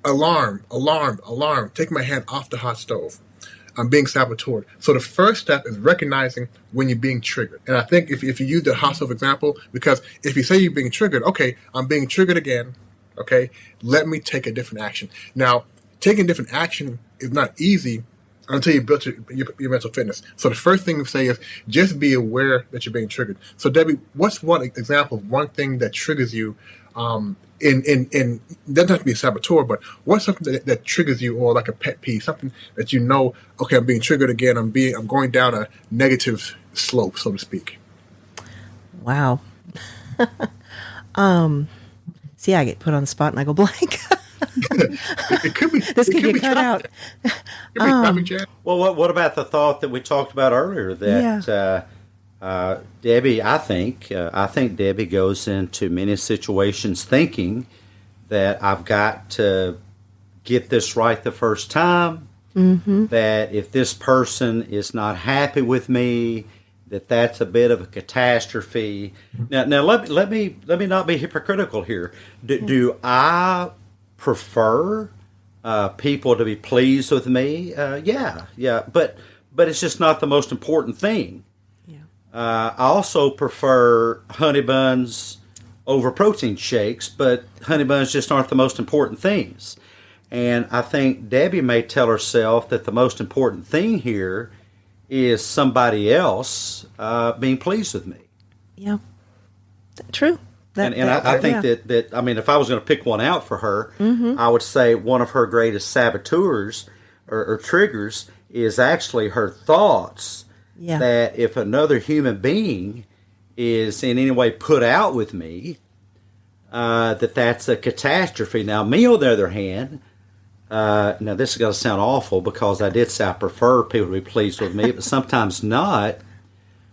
Speaker 4: Alarm, alarm, alarm. Take my hand off the hot stove. I'm being saboteured. So the first step is recognizing when you're being triggered. And I think if you use the hot stove example, because if you say you're being triggered, okay, I'm being triggered again, okay, let me take a different action. Now, taking different action is not easy until you build your mental fitness. So the first thing we say is just be aware that you're being triggered. So Debbie, what's one example of one thing that triggers you in doesn't have to be a saboteur, but what's something that triggers you, or like a pet peeve, something that okay, I'm being triggered again, I'm going down a negative slope, so to speak.
Speaker 5: Wow. See, I get put on the spot and I go blank.
Speaker 4: It could be.
Speaker 5: This could get cut out.
Speaker 3: Well, what about the thought that we talked about earlier that Debbie? I think Debbie goes into many situations thinking that I've got to get this right the first time. Mm-hmm. That if this person is not happy with me, that's a bit of a catastrophe. Now let me not be hypocritical here. Do I prefer people to be pleased with me? Yeah, but it's just not the most important thing. Yeah. I also prefer honey buns over protein shakes, but honey buns just aren't the most important things. And I think Debbie may tell herself that the most important thing here is somebody else being pleased with me.
Speaker 5: Yeah, true.
Speaker 3: I think that I mean, if I was going to pick one out for her, mm-hmm. I would say one of her greatest saboteurs or triggers is actually her thoughts that if another human being is in any way put out with me, that's a catastrophe. Now, me on the other hand, now this is going to sound awful because I did say I prefer people to be pleased with me, but sometimes not.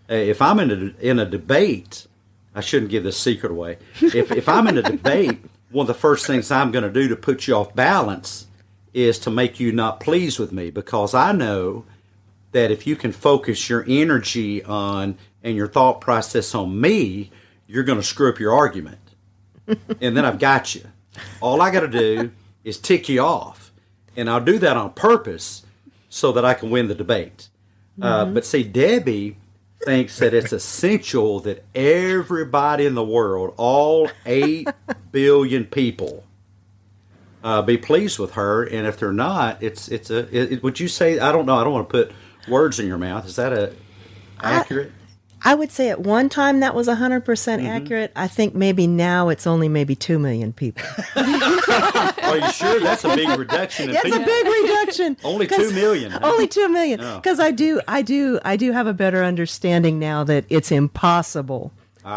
Speaker 3: If I'm in a debate, I shouldn't give this secret away. If I'm in a debate, one of the first things I'm going to do to put you off balance is to make you not pleased with me, because I know that if you can focus your energy on and your thought process on me, you're going to screw up your argument. And then I've got you. All I got to do is tick you off. And I'll do that on purpose so that I can win the debate. Mm-hmm. But see, Debbie thinks that it's essential that everybody in the world, all 8 billion people, be pleased with her. And if they're not, would you say, I don't know, I don't want to put words in your mouth. Is that accurate?
Speaker 5: I would say at one time that was 100% accurate. I think maybe now it's only maybe 2 million people.
Speaker 3: Are you sure? That's a big reduction in people.
Speaker 5: That's a big reduction.
Speaker 3: Only 2 million. Huh?
Speaker 5: Only 2 million. Because I do have a better understanding now that it's impossible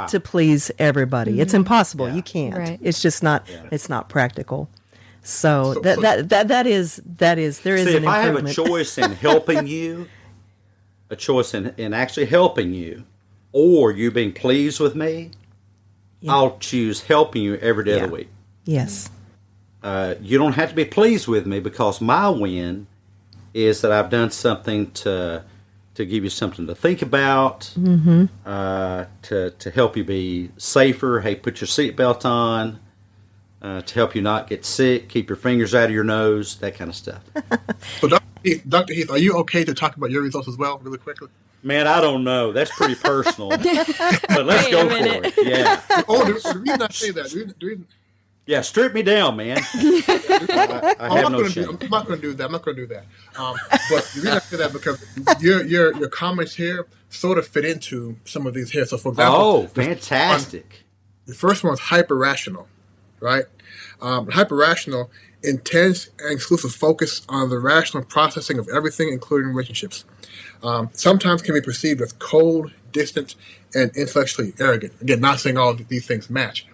Speaker 5: to please everybody. Mm-hmm. It's impossible. Yeah. You can't. Right. It's just not. Yeah. It's not practical. So that is there is an improvement.
Speaker 3: If I have a choice in helping you, a choice in actually helping you, or you being pleased with me, I'll choose helping you every day of the week.
Speaker 5: Yes.
Speaker 3: You don't have to be pleased with me, because my win is that I've done something to give you something to think about, to help you be safer. Hey, put your seatbelt on, to help you not get sick, keep your fingers out of your nose, that kind of stuff.
Speaker 4: So, Dr. Heath, are you okay to talk about your results as well, really quickly?
Speaker 3: Man, I don't know. That's pretty personal. But let's go for it. Yeah.
Speaker 4: Oh, the reason I say that, the reason
Speaker 3: yeah, strip me down, man. I have no shame.
Speaker 4: I'm not going to do that. But the reason I say that because your comments here sort of fit into some of these here. So, for example,
Speaker 3: fantastic.
Speaker 4: The first one is hyper-rational, right? Hyper-rational, intense and exclusive focus on the rational processing of everything, including relationships. Sometimes can be perceived as cold, distant, and intellectually arrogant. Again, not saying all of these things match.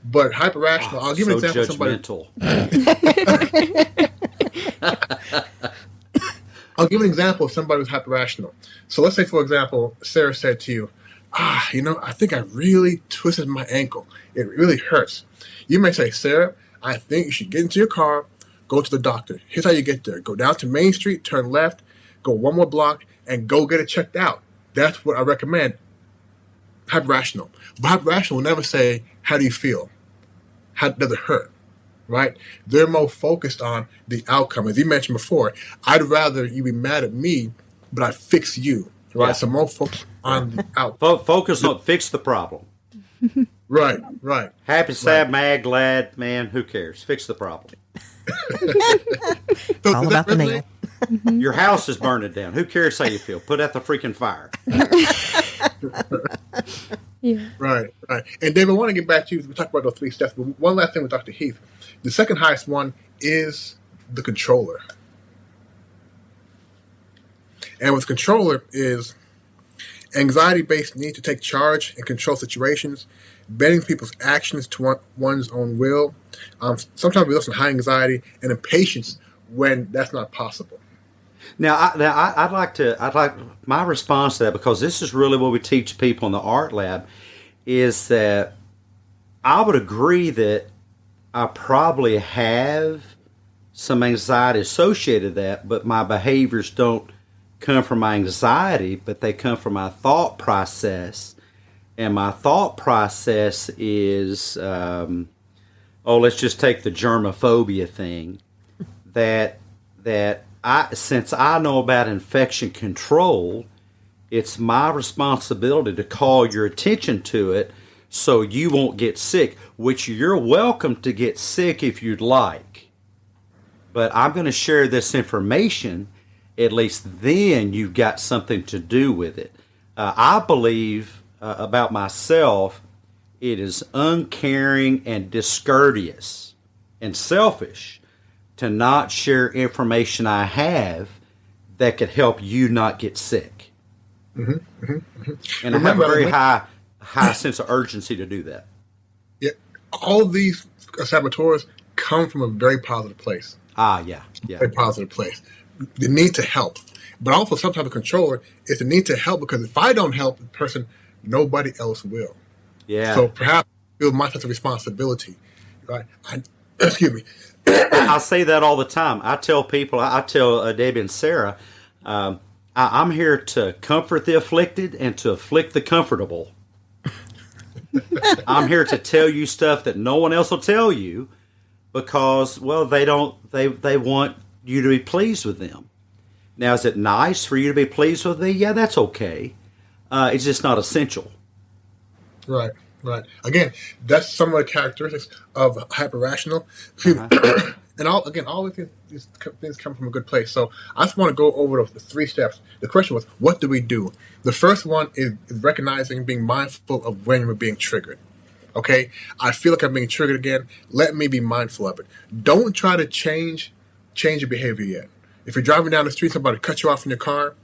Speaker 4: But hyper-rational, I'll give an example of somebody. I'll give an example of somebody who's hyper-rational. So let's say, for example, Sarah said to you, I think I really twisted my ankle. It really hurts. You may say, Sarah, I think you should get into your car, go to the doctor. Here's how you get there. Go down to Main Street, turn left, go one more block, and go get it checked out. That's what I recommend. Hyper-rational. But hyper-rational will never say, how do you feel? How does it hurt? Right? They're more focused on the outcome. As you mentioned before, I'd rather you be mad at me, but I fix you. Right? Yeah. So more focus on the outcome.
Speaker 3: Focus on fix the problem.
Speaker 4: Right.
Speaker 3: Happy, sad, mad, glad, man, who cares? Fix the problem.
Speaker 4: So
Speaker 5: all about the nail.
Speaker 3: Your house is burning down. Who cares how you feel? Put out the freaking fire.
Speaker 6: Yeah.
Speaker 4: Right. And David, I want to get back to you. We talked about those 3 steps, but one last thing with Dr. Heath. The second highest one is the controller. And with controller is anxiety-based need to take charge and control situations, bending people's actions to one's own will. Sometimes we listen to high anxiety and impatience when that's not possible.
Speaker 3: Now, I'd like my response to that, because this is really what we teach people in the art lab, is that I would agree that I probably have some anxiety associated with that, but my behaviors don't come from my anxiety, but they come from my thought process. And my thought process is, let's just take the germophobia thing, that since I know about infection control, it's my responsibility to call your attention to it so you won't get sick, which you're welcome to get sick if you'd like. But I'm going to share this information, at least then you've got something to do with it. I believe about myself, it is uncaring and discourteous and selfish to not share information I have that could help you not get sick. And I have a very high sense of urgency to do that.
Speaker 4: Yeah, all of these saboteurs come from a very positive place.
Speaker 3: Yeah.
Speaker 4: Very positive place. The need to help. But also sometimes the controller is the need to help, because if I don't help the person, nobody else will.
Speaker 3: Yeah.
Speaker 4: So perhaps feel my sense of responsibility. Right? Excuse me.
Speaker 3: I say that all the time. I tell people, I tell Debbie and Sarah, I'm here to comfort the afflicted and to afflict the comfortable. I'm here to tell you stuff that no one else will tell you, because, well, they want you to be pleased with them. Now, is it nice for you to be pleased with me? Yeah, that's okay. It's just not essential.
Speaker 4: Right. Again, that's some of the characteristics of hyper-rational. And all of these things come from a good place. So I just want to go over the 3 steps. The question was, what do we do? The first one is recognizing, being mindful of when we're being triggered. Okay? I feel like I'm being triggered again. Let me be mindful of it. Don't try to change your behavior yet. If you're driving down the street, somebody cut you off in your car,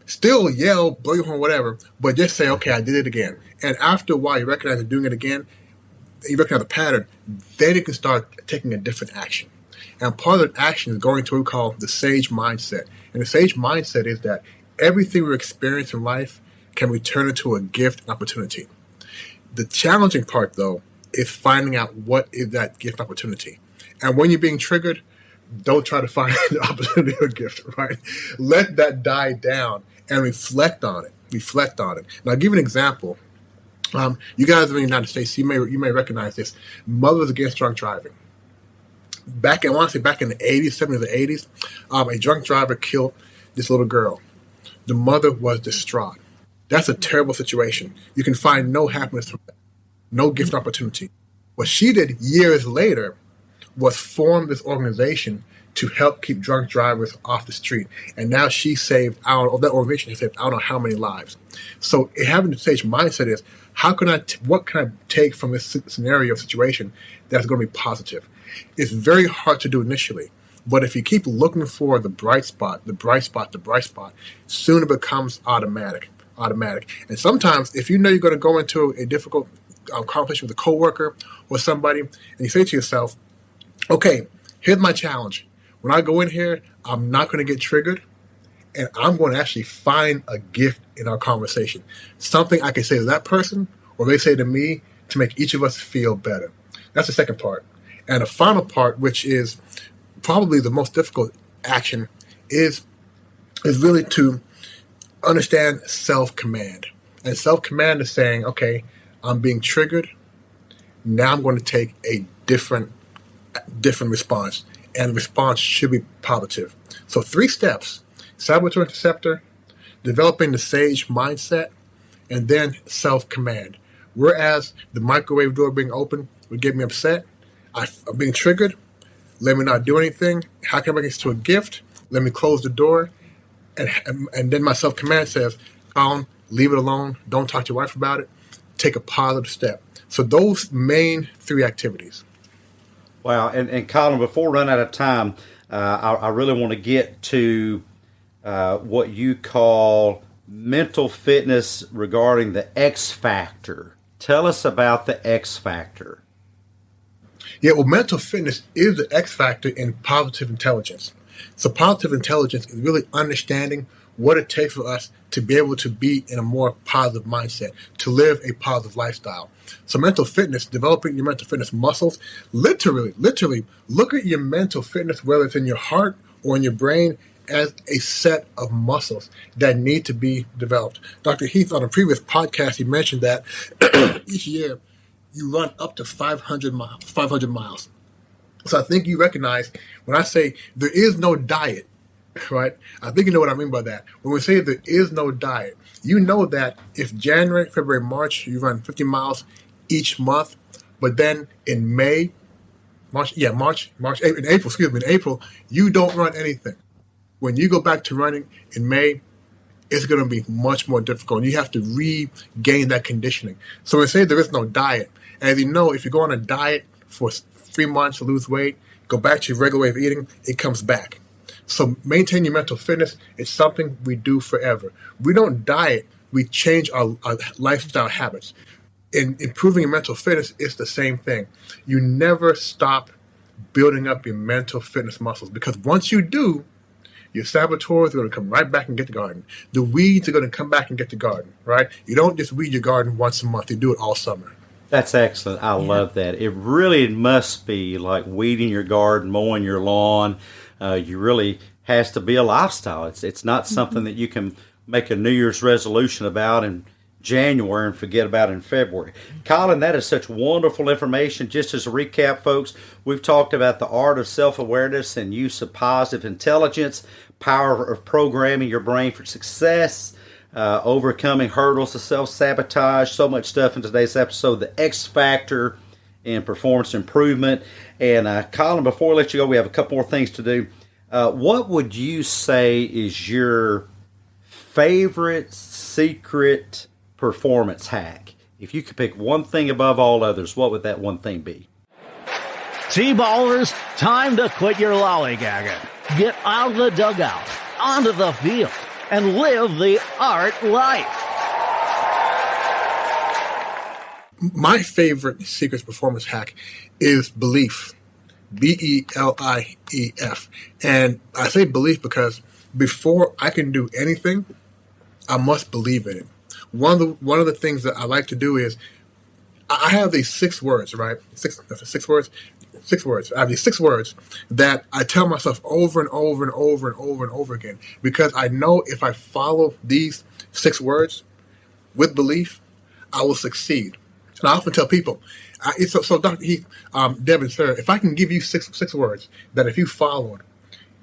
Speaker 4: still yell, blow your horn, whatever, but just say, okay, I did it again. And after a while, you recognize you're doing it again, you recognize the pattern, then you can start taking a different action. And part of that action is going to what we call the sage mindset. And the sage mindset is that everything we experience in life can we turn into a gift and opportunity. The challenging part, though, is finding out what is that gift opportunity. And when you're being triggered, don't try to find the opportunity or gift, right? Let that die down and reflect on it. Reflect on it. Now, I'll give you an example. You guys in the United States, you may recognize this. Mothers Against Drunk Driving. Back in the 80s, 70s, or 80s, a drunk driver killed this little girl. The mother was distraught. That's a terrible situation. You can find no happiness from that, no gift opportunity. What she did years later was form this organization to help keep drunk drivers off the street. And now she saved, that organization has saved I don't know how many lives. So having the stage mindset is, what can I take from this scenario situation that's going to be positive? It's very hard to do initially. But if you keep looking for the bright spot, soon it becomes automatic. And sometimes if you know you're going to go into a difficult conversation with a coworker or somebody, and you say to yourself, okay, here's my challenge. When I go in here, I'm not going to get triggered, and I'm going to actually find a gift in our conversation. Something I can say to that person, or they say to me, to make each of us feel better. That's the second part. And the final part, which is probably the most difficult action, is really to understand self-command. And self-command is saying, okay, I'm being triggered. Now I'm going to take a different response. And the response should be positive. So 3 steps: Saboteur interceptor, developing the sage mindset, and then self-command. Whereas the microwave door being open would get me upset, I'm being triggered. Let me not do anything. How can I make this to a gift? Let me close the door. And then my self-command says, Colin, leave it alone. Don't talk to your wife about it. Take a positive step. So those main 3 activities.
Speaker 3: Wow. And Colin, before we run out of time, I really want to get to what you call mental fitness regarding the X factor. Tell us about the X factor.
Speaker 4: Yeah, well, mental fitness is the X factor in positive intelligence. So positive intelligence is really understanding what it takes for us to be able to be in a more positive mindset, to live a positive lifestyle. So mental fitness, developing your mental fitness muscles, literally, look at your mental fitness, whether it's in your heart or in your brain, as a set of muscles that need to be developed. Dr. Heath, on a previous podcast, he mentioned that each year you run up to 500 miles. So I think you recognize when I say there is no diet, right? I think you know what I mean by that. When we say there is no diet, you know that if January, February, March, you run 50 miles each month, but then in in April, you don't run anything. When you go back to running in May, it's going to be much more difficult. You have to regain that conditioning. So when we say there is no diet, as you know, if you go on a diet for 3 months to lose weight, go back to your regular way of eating, it comes back. So maintain your mental fitness. It's something we do forever. We don't diet. We change our lifestyle habits. In improving your mental fitness, it's the same thing. You never stop building up your mental fitness muscles, because once you do, your saboteurs are going to come right back and get the garden. The weeds are going to come back and get the garden, right? You don't just weed your garden once a month. You do it all summer.
Speaker 3: That's excellent. I love that. It really must be like weeding your garden, mowing your lawn. You really has to be a lifestyle. It's not something that you can make a New Year's resolution about in January and forget about it in February. Colin, that is such wonderful information. Just as a recap, folks, we've talked about the art of self-awareness and use of positive intelligence, power of programming your brain for success, overcoming hurdles to self-sabotage, so much stuff in today's episode, the X factor in performance improvement. And Colin, before we let you go, we have a couple more things to do. What would you say is your favorite secret performance hack? If you could pick one thing above all others, what would that one thing be?
Speaker 1: T-ballers, time to quit your lollygagging. Get out of the dugout, onto the field, and live the art life.
Speaker 4: My favorite secret performance hack is belief. B-E-L-I-E-F. And I say belief because before I can do anything, I must believe in it. One of the things that I like to do is I have these 6 words, right? Six words. 6 words. I have these 6 words that I tell myself over and over and over and over and over again, because I know if I follow these 6 words with belief, I will succeed. And I often tell people, so Dr. Heath, Deb and Sarah, if I can give you six words that if you followed,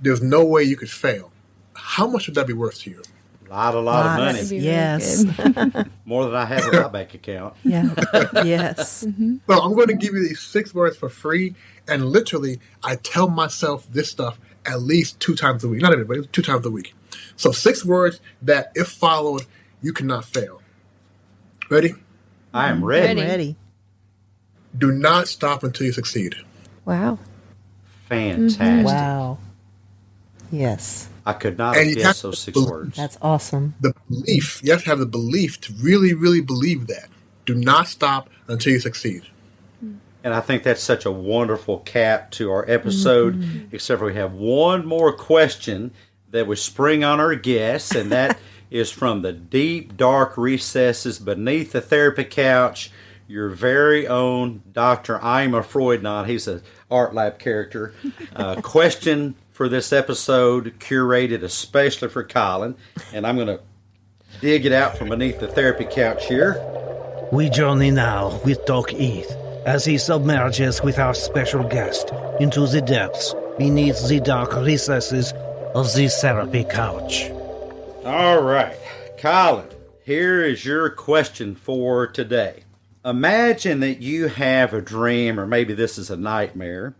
Speaker 4: there's no way you could fail, how much would that be worth to you?
Speaker 3: A lot of money.
Speaker 5: Yes.
Speaker 3: More than I have in my bank account.
Speaker 5: Yeah. Yes.
Speaker 4: So I'm going to give you these 6 words for free, and literally, I tell myself this stuff at least 2 times a week. Not everybody, 2 times a week. So 6 words that, if followed, you cannot fail. Ready?
Speaker 3: I am ready.
Speaker 5: Ready.
Speaker 4: Do not stop until you succeed.
Speaker 6: Wow.
Speaker 3: Fantastic.
Speaker 5: Wow. Yes.
Speaker 3: I could not
Speaker 4: And
Speaker 3: have
Speaker 4: you
Speaker 3: guessed
Speaker 4: have
Speaker 3: those 6
Speaker 4: to-
Speaker 3: words.
Speaker 5: That's awesome.
Speaker 4: The belief, you have to have the belief to really, really believe that. Do not stop until you succeed.
Speaker 3: And I think that's such a wonderful cap to our episode, except for we have one more question that we spring on our guests, and that is from the deep, dark recesses beneath the therapy couch, your very own Dr. I'm a Freudnaut. He's an art lab character. Question for this episode, curated especially for Colin, and I'm going to dig it out from beneath the therapy couch here.
Speaker 9: We journey now with Doc Heath as he submerges with our special guest into the depths beneath the dark recesses of the therapy couch.
Speaker 3: All right, Colin, here is your question for today. Imagine that you have a dream, or maybe this is a nightmare,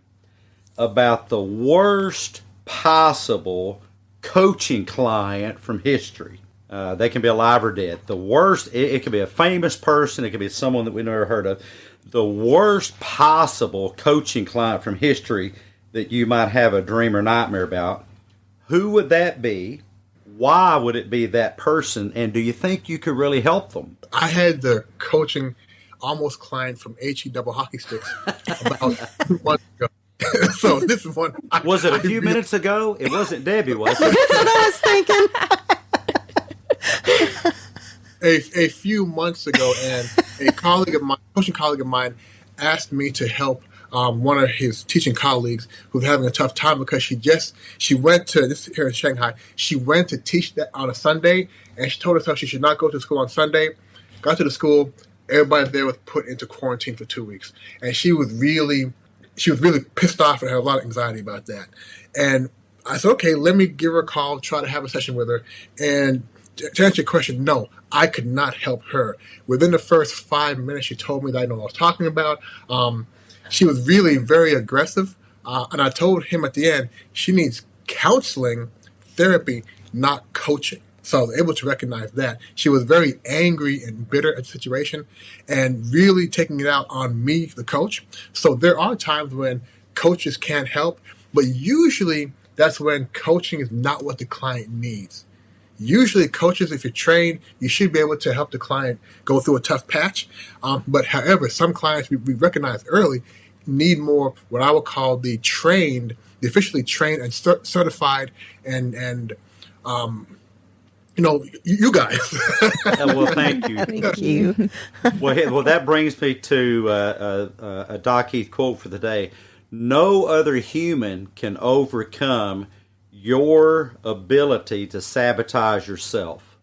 Speaker 3: about the worst possible coaching client from history. They can be alive or dead. The worst, it could be a famous person, it could be someone that we've never heard of. The worst possible coaching client from history that you might have a dream or nightmare about. Who would that be? Why would it be that person? And do you think you could really help them?
Speaker 4: I had the coaching almost client from HE double hockey sticks about 2 months ago. So this is one.
Speaker 3: Was it a few minutes ago? It wasn't Debbie, was it?
Speaker 5: That's what I was thinking.
Speaker 4: A few months ago, and a colleague of mine, coaching colleague of mine, asked me to help one of his teaching colleagues who's having a tough time because she went to this here in Shanghai. She went to teach that on a Sunday, and she told herself she should not go to school on Sunday. Got to the school, everybody there was put into quarantine for 2 weeks, and she was really pissed off and had a lot of anxiety about that. And I said, okay, let me give her a call, try to have a session with her. And to answer your question, no, I could not help her. Within the first 5 minutes, she told me that I know what I was talking about. She was really very aggressive. And I told him at the end, she needs counseling, therapy, not coaching. So I was able to recognize that. She was very angry and bitter at the situation and really taking it out on me, the coach. So there are times when coaches can't help, but usually that's when coaching is not what the client needs. Usually coaches, if you're trained, you should be able to help the client go through a tough patch. But however, some clients we recognize early need more what I would call the officially trained and certified and you guys.
Speaker 3: Well, thank you.
Speaker 5: Thank you.
Speaker 3: Well, that brings me to a Doc Heath quote for the day. No other human can overcome your ability to sabotage yourself.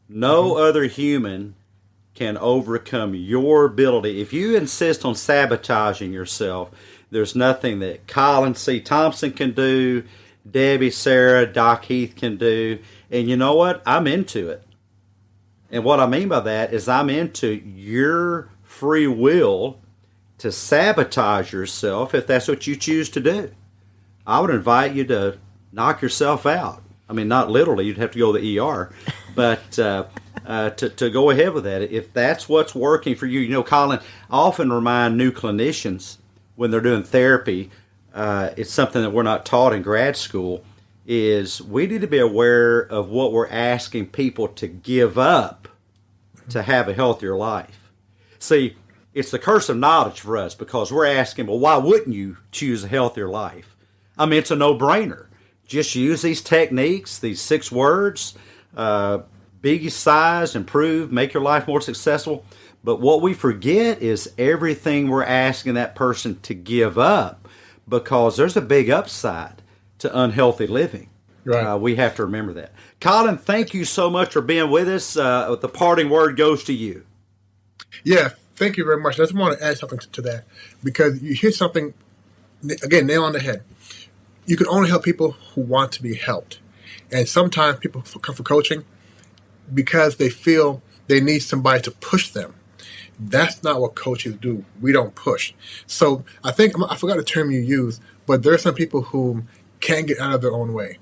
Speaker 3: No other human can overcome your ability. If you insist on sabotaging yourself, there's nothing that Colin C. Thompson can do, Debbie, Sarah, Doc Heath can do. And you know what? I'm into it. And what I mean by that is I'm into your free will to sabotage yourself if that's what you choose to do. I would invite you to knock yourself out. I mean, not literally, you'd have to go to the ER, but to go ahead with that. If that's what's working for you. You know, Colin, I often remind new clinicians when they're doing therapy, it's something that we're not taught in grad school, is we need to be aware of what we're asking people to give up to have a healthier life. See, it's the curse of knowledge for us because we're asking, well, why wouldn't you choose a healthier life? I mean, it's a no-brainer. Just use these techniques, these 6 words, be size, improve, make your life more successful. But what we forget is everything we're asking that person to give up, because there's a big upside to unhealthy living.
Speaker 4: Right.
Speaker 3: We have to remember that. Colin, thank you so much for being with us. The parting word goes to you.
Speaker 4: Yeah, thank you very much. I just want to add something to that, because you hear something, again, nail on the head. You can only help people who want to be helped. And sometimes people come for coaching because they feel they need somebody to push them. That's not what coaches do. We don't push. So I forgot the term you used, but there are some people who can't get out of their own way.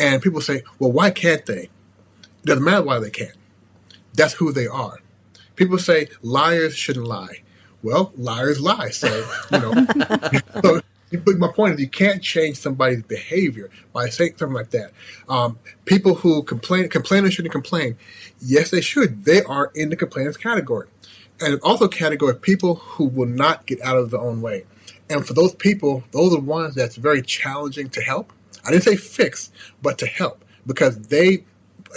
Speaker 4: And people say, well, why can't they? It doesn't matter why they can't. That's who they are. People say liars shouldn't lie. Well, liars lie. So, but my point is, you can't change somebody's behavior by saying something like that. People who complainers shouldn't complain. Yes, they should. They are in the complainers category. And also category of people who will not get out of their own way. And for those people, those are the ones that's very challenging to help. I didn't say fix, but to help, because they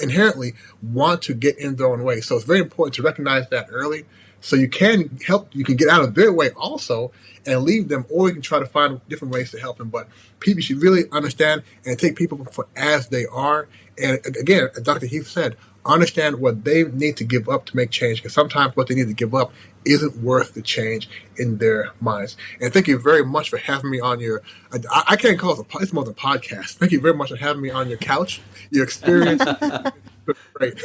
Speaker 4: inherently want to get in their own way. So it's very important to recognize that early, so you can help. You can get out of their way also and leave them, or you can try to find different ways to help them. But people should really understand and take people for as they are. And again, as Dr. Heath said, understand what they need to give up to make change, because sometimes what they need to give up isn't worth the change in their minds. And thank you very much for having me on your, I can't call it it's more than a podcast. Thank you very much for having me on your couch. Your experience was great.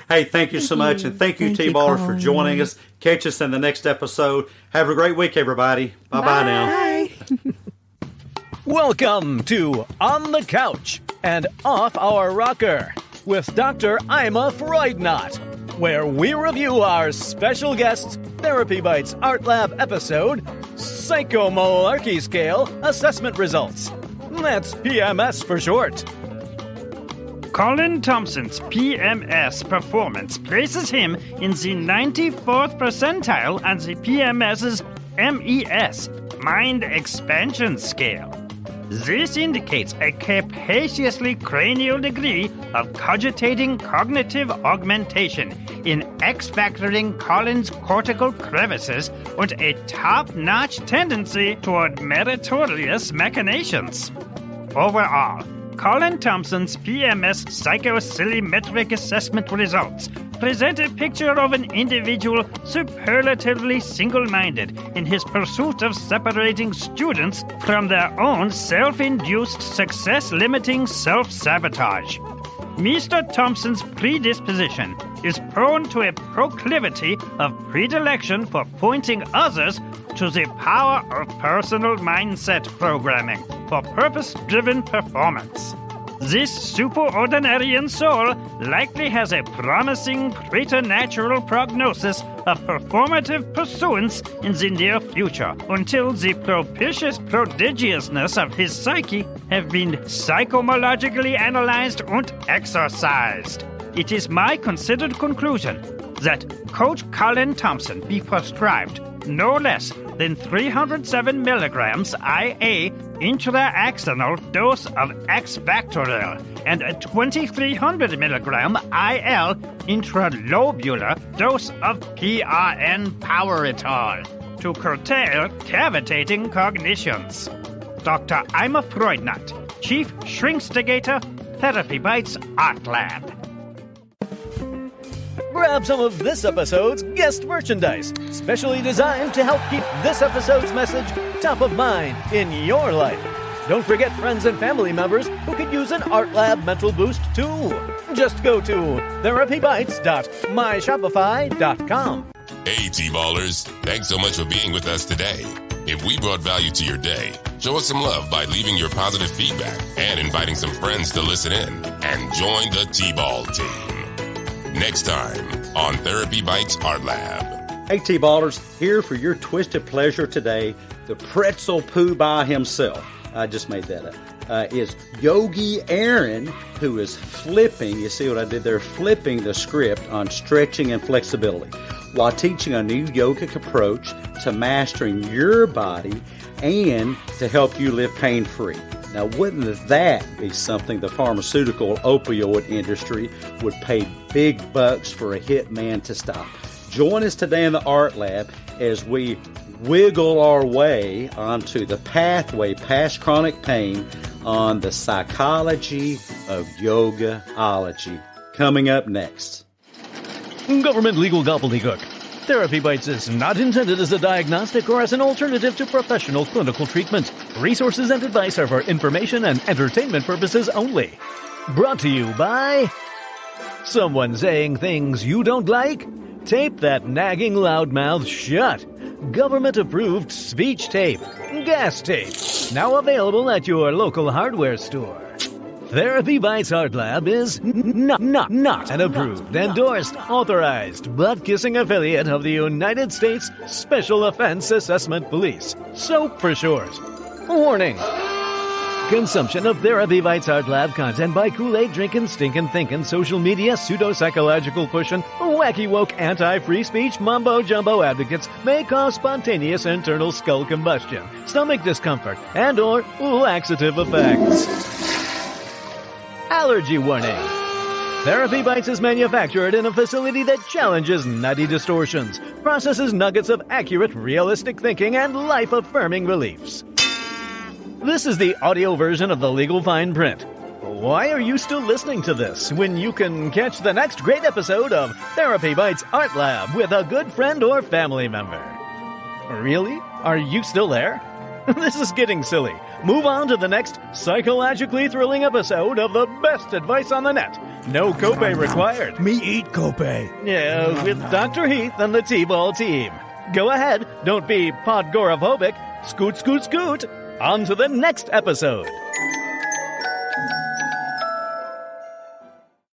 Speaker 3: Hey, thank you so much. And thank you, T-Ballers, for joining us. Catch us in the next episode. Have a great week, everybody. Bye-bye now.
Speaker 1: Welcome to On the Couch and Off Our Rocker with Dr. Ima Freudnot, where we review our special guest's Therapy Bites Art Lab episode, Psycho-Malarky Scale Assessment Results. That's PMS for short.
Speaker 10: Colin Thompson's PMS performance places him in the 94th percentile on the PMS's MES, Mind Expansion Scale. This indicates a capaciously cranial degree of cogitating cognitive augmentation in X-factoring Colin's cortical crevices and a top-notch tendency toward meritorious machinations. Overall, Colin Thompson's PMS psychosymmetric assessment results present a picture of an individual superlatively single-minded in his pursuit of separating students from their own self-induced success-limiting self-sabotage. Mr. Thompson's predisposition is prone to a proclivity of predilection for pointing others to the power of personal mindset programming for purpose-driven performance. This superordinarian soul likely has a promising preternatural prognosis of performative pursuance in the near future, until the propitious prodigiousness of his psyche have been psychomalogically analyzed and exorcised. It is my considered conclusion that Coach Colin Thompson be prescribed no less than 307 milligrams IA intraaxonal dose of X-Factorial and a 2300 milligram IL intralobular dose of PRN Poweritol to curtail cavitating cognitions. Dr. Ima Freudnot, Chief Shrinkstigator, Therapy Bites Art Lab.
Speaker 1: Grab some of this episode's guest merchandise, specially designed to help keep this episode's message top of mind in your life. Don't forget friends and family members who could use an Art Lab mental boost too. Just go to therapybites.myshopify.com.
Speaker 2: Hey, T-Ballers. Thanks so much for being with us today. If we brought value to your day, show us some love by leaving your positive feedback and inviting some friends to listen in and join the T-Ball Team. Next time on Therapy Bites Art Lab.
Speaker 3: Hey, T-Ballers, here for your twisted pleasure today, the pretzel poo by himself. I just made that up. Is Yogi Aaron, who is flipping, you see what I did there, flipping the script on stretching and flexibility while teaching a new yogic approach to mastering your body and to help you live pain-free. Now, wouldn't that be something the pharmaceutical opioid industry would pay big bucks for a hit man to stop? Join us today in the Art Lab as we wiggle our way onto the pathway past chronic pain on the psychology of Yoga-ology. Coming up next.
Speaker 1: Government legal gobbledygook. Therapy Bites is not intended as a diagnostic or as an alternative to professional clinical treatment. Resources and advice are for information and entertainment purposes only. Brought to you by... Someone saying things you don't like? Tape that nagging loudmouth shut. Government-approved speech tape. Gas tape. Now available at your local hardware store. TherapyBites Art Lab is not an approved, endorsed, authorized, butt-kissing affiliate of the United States Special Offense Assessment Police. SOAP for short. Warning. Consumption of TherapyBites Art Lab content by Kool-Aid drinking, stinking, thinking, social media, pseudo-psychological pushing, wacky woke anti-free speech mumbo-jumbo advocates may cause spontaneous internal skull combustion, stomach discomfort, and or laxative effects. Allergy warning. TherapyBites is manufactured in a facility that challenges nutty distortions, processes nuggets of accurate, realistic thinking, and life-affirming beliefs. This is the audio version of the legal fine print. Why are you still listening to this when you can catch the next great episode of TherapyBites Art Lab with a good friend or family member? Really? Are you still there? This is getting silly. Move on to the next psychologically thrilling episode of the best advice on the net. No copay required.
Speaker 11: Me eat copay.
Speaker 1: Yeah, with Dr. Heath and the TBAL team. Go ahead, don't be podgorophobic. Scoot, scoot, scoot. On to the next episode.